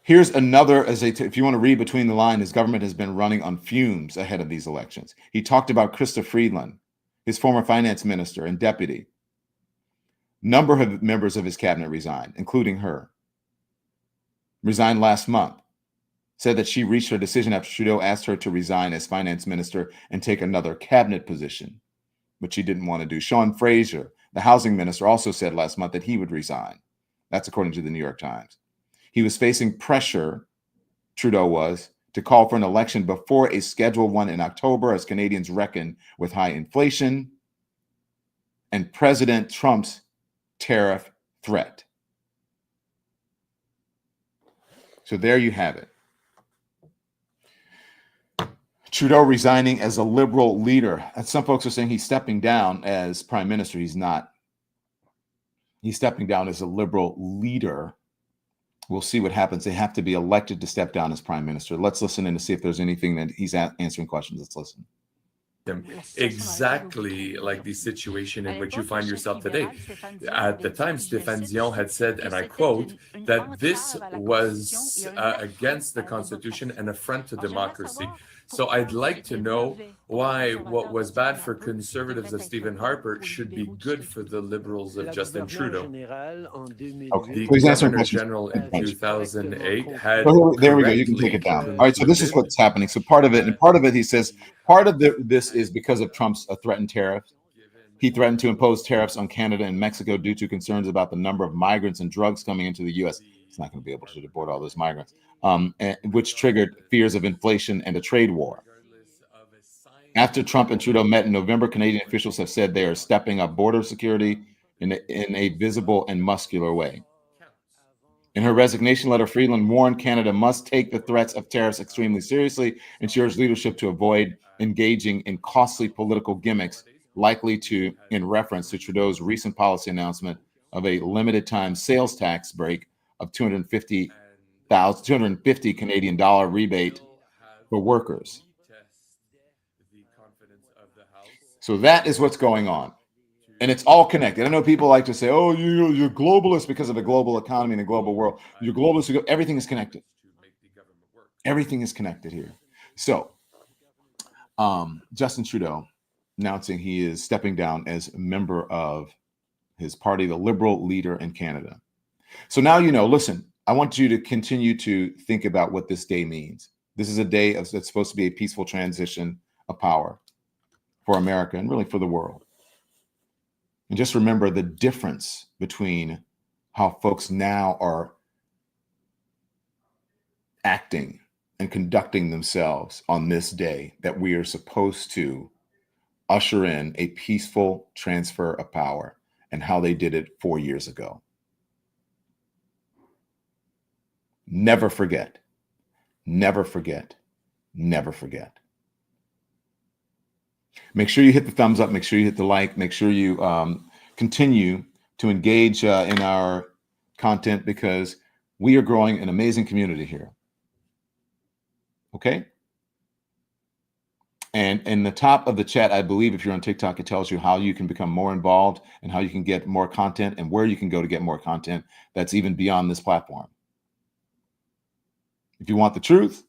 Here's another, if you want to read between the lines, his government has been running on fumes ahead of these elections. He talked about Chrystia Freeland, his former finance minister and deputy. Number of members of his cabinet resigned, including her. Resigned last month. Said that she reached her decision after Trudeau asked her to resign as finance minister and take another cabinet position, which she didn't want to do. Sean Fraser, the housing minister, also said last month that he would resign. That's according to the New York Times. He was facing pressure, Trudeau was, to call for an election before a scheduled one in October as Canadians reckon with high inflation and President Trump's tariff threat. So there you have it. Trudeau resigning as a Liberal leader. And some folks are saying he's stepping down as prime minister. He's not. He's stepping down as a Liberal leader. We'll see what happens. They have to be elected to step down as prime minister. Let's listen in to see if there's anything that he's answering questions. Let's listen. Exactly like the situation in which you find yourself today. At the time, Stéphane Dion had said, and I quote, that this was against the Constitution, an affront to democracy. So I'd like to know why what was bad for conservatives of Stephen Harper should be good for the Liberals of Justin Trudeau. Okay, The please answer Governor questions. General in 2008 had There we go. You can take it down. All right. So this is what's happening. So part of it, he says, part of this is because of Trump's threatened tariffs. He threatened to impose tariffs on Canada and Mexico due to concerns about the number of migrants and drugs coming into the U.S. He's not going to be able to deport all those migrants, which triggered fears of inflation and a trade war. After Trump and Trudeau met in November, Canadian officials have said they are stepping up border security in a visible and muscular way. In her resignation letter, Freeland warned Canada must take the threats of tariffs extremely seriously and she urged leadership to avoid engaging in costly political gimmicks likely to, in reference to Trudeau's recent policy announcement of a limited time sales tax break of $250 Canadian dollar rebate for workers. So that is what's going on. And it's all connected. I know people like to say, oh, you're globalist because of the global economy and the global world. You're globalist. Everything is connected. Everything is connected here. So Justin Trudeau announcing he is stepping down as a member of his party, the Liberal leader in Canada. So now you know, listen, I want you to continue to think about what this day means. This is a day that's supposed to be a peaceful transition of power for America and really for the world. And just remember the difference between how folks now are acting and conducting themselves on this day that we are supposed to usher in a peaceful transfer of power and how they did it 4 years ago. Never forget, never forget, never forget. Make sure you hit the thumbs up. Make sure you hit the like. Make sure you continue to engage in our content because we are growing an amazing community here. Okay? And in the top of the chat, I believe if you're on TikTok, it tells you how you can become more involved and how you can get more content and where you can go to get more content that's even beyond this platform. If you want the truth,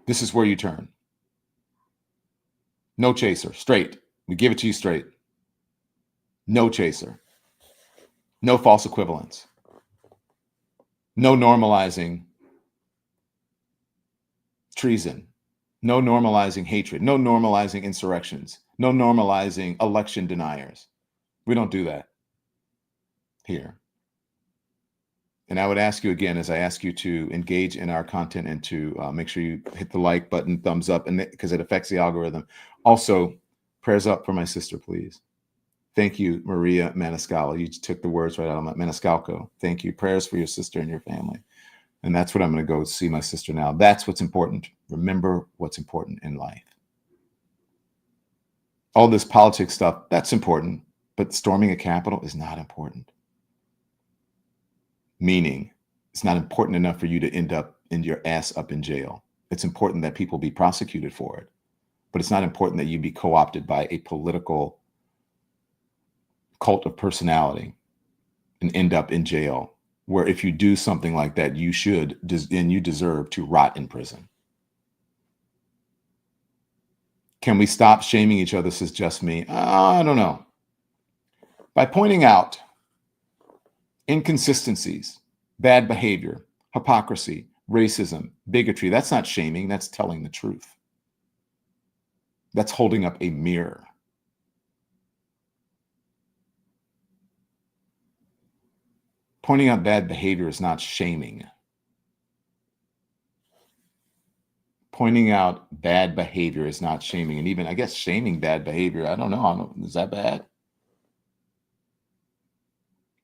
this is where you turn. No chaser, straight. We give it to you straight. No chaser. No false equivalence. No normalizing treason. No normalizing hatred. No normalizing insurrections. No normalizing election deniers. We don't do that here. And I would ask you again, as I ask you to engage in our content and to make sure you hit the like button, thumbs up, and because it affects the algorithm. Also, prayers up for my sister, please. Thank you, Maria Maniscalco. You took the words right out of my Maniscalco. Thank you. Prayers for your sister and your family. And that's what I'm going to go see my sister now. That's what's important. Remember what's important in life. All this politics stuff, that's important. But storming a Capitol is not important. Meaning, it's not important enough for you to end up in your ass up in jail. It's important that people be prosecuted for it. But it's not important that you be co-opted by a political cult of personality and end up in jail, where if you do something like that, you should and you deserve to rot in prison. Can we stop shaming each other? This is just me. I don't know. By pointing out inconsistencies, bad behavior, hypocrisy, racism, bigotry, that's not shaming, that's telling the truth. That's holding up a mirror. Pointing out bad behavior is not shaming. Pointing out bad behavior is not shaming. And even, I guess, shaming bad behavior, I don't know. Is that bad?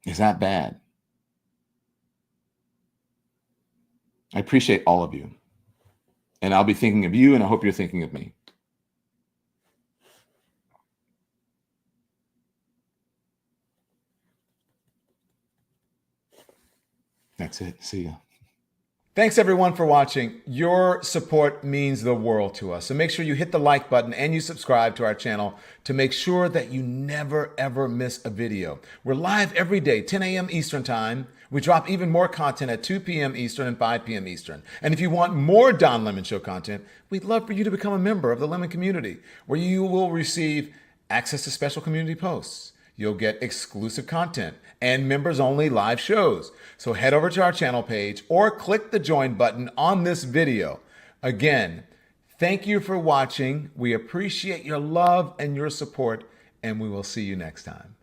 Is that bad? I appreciate all of you. And I'll be thinking of you, and I hope you're thinking of me. That's it. See ya. Thanks everyone for watching. Your support means the world to us. So make sure you hit the like button and you subscribe to our channel to make sure that you never ever miss a video. We're live every day, 10 a.m. Eastern time. We drop even more content at 2 p.m. Eastern and 5 p.m. Eastern. And if you want more Don Lemon Show content, we'd love for you to become a member of the Lemon community, where you will receive access to special community posts. You'll get exclusive content and members-only live shows. So head over to our channel page or click the join button on this video. Again, thank you for watching. We appreciate your love and your support, and we will see you next time.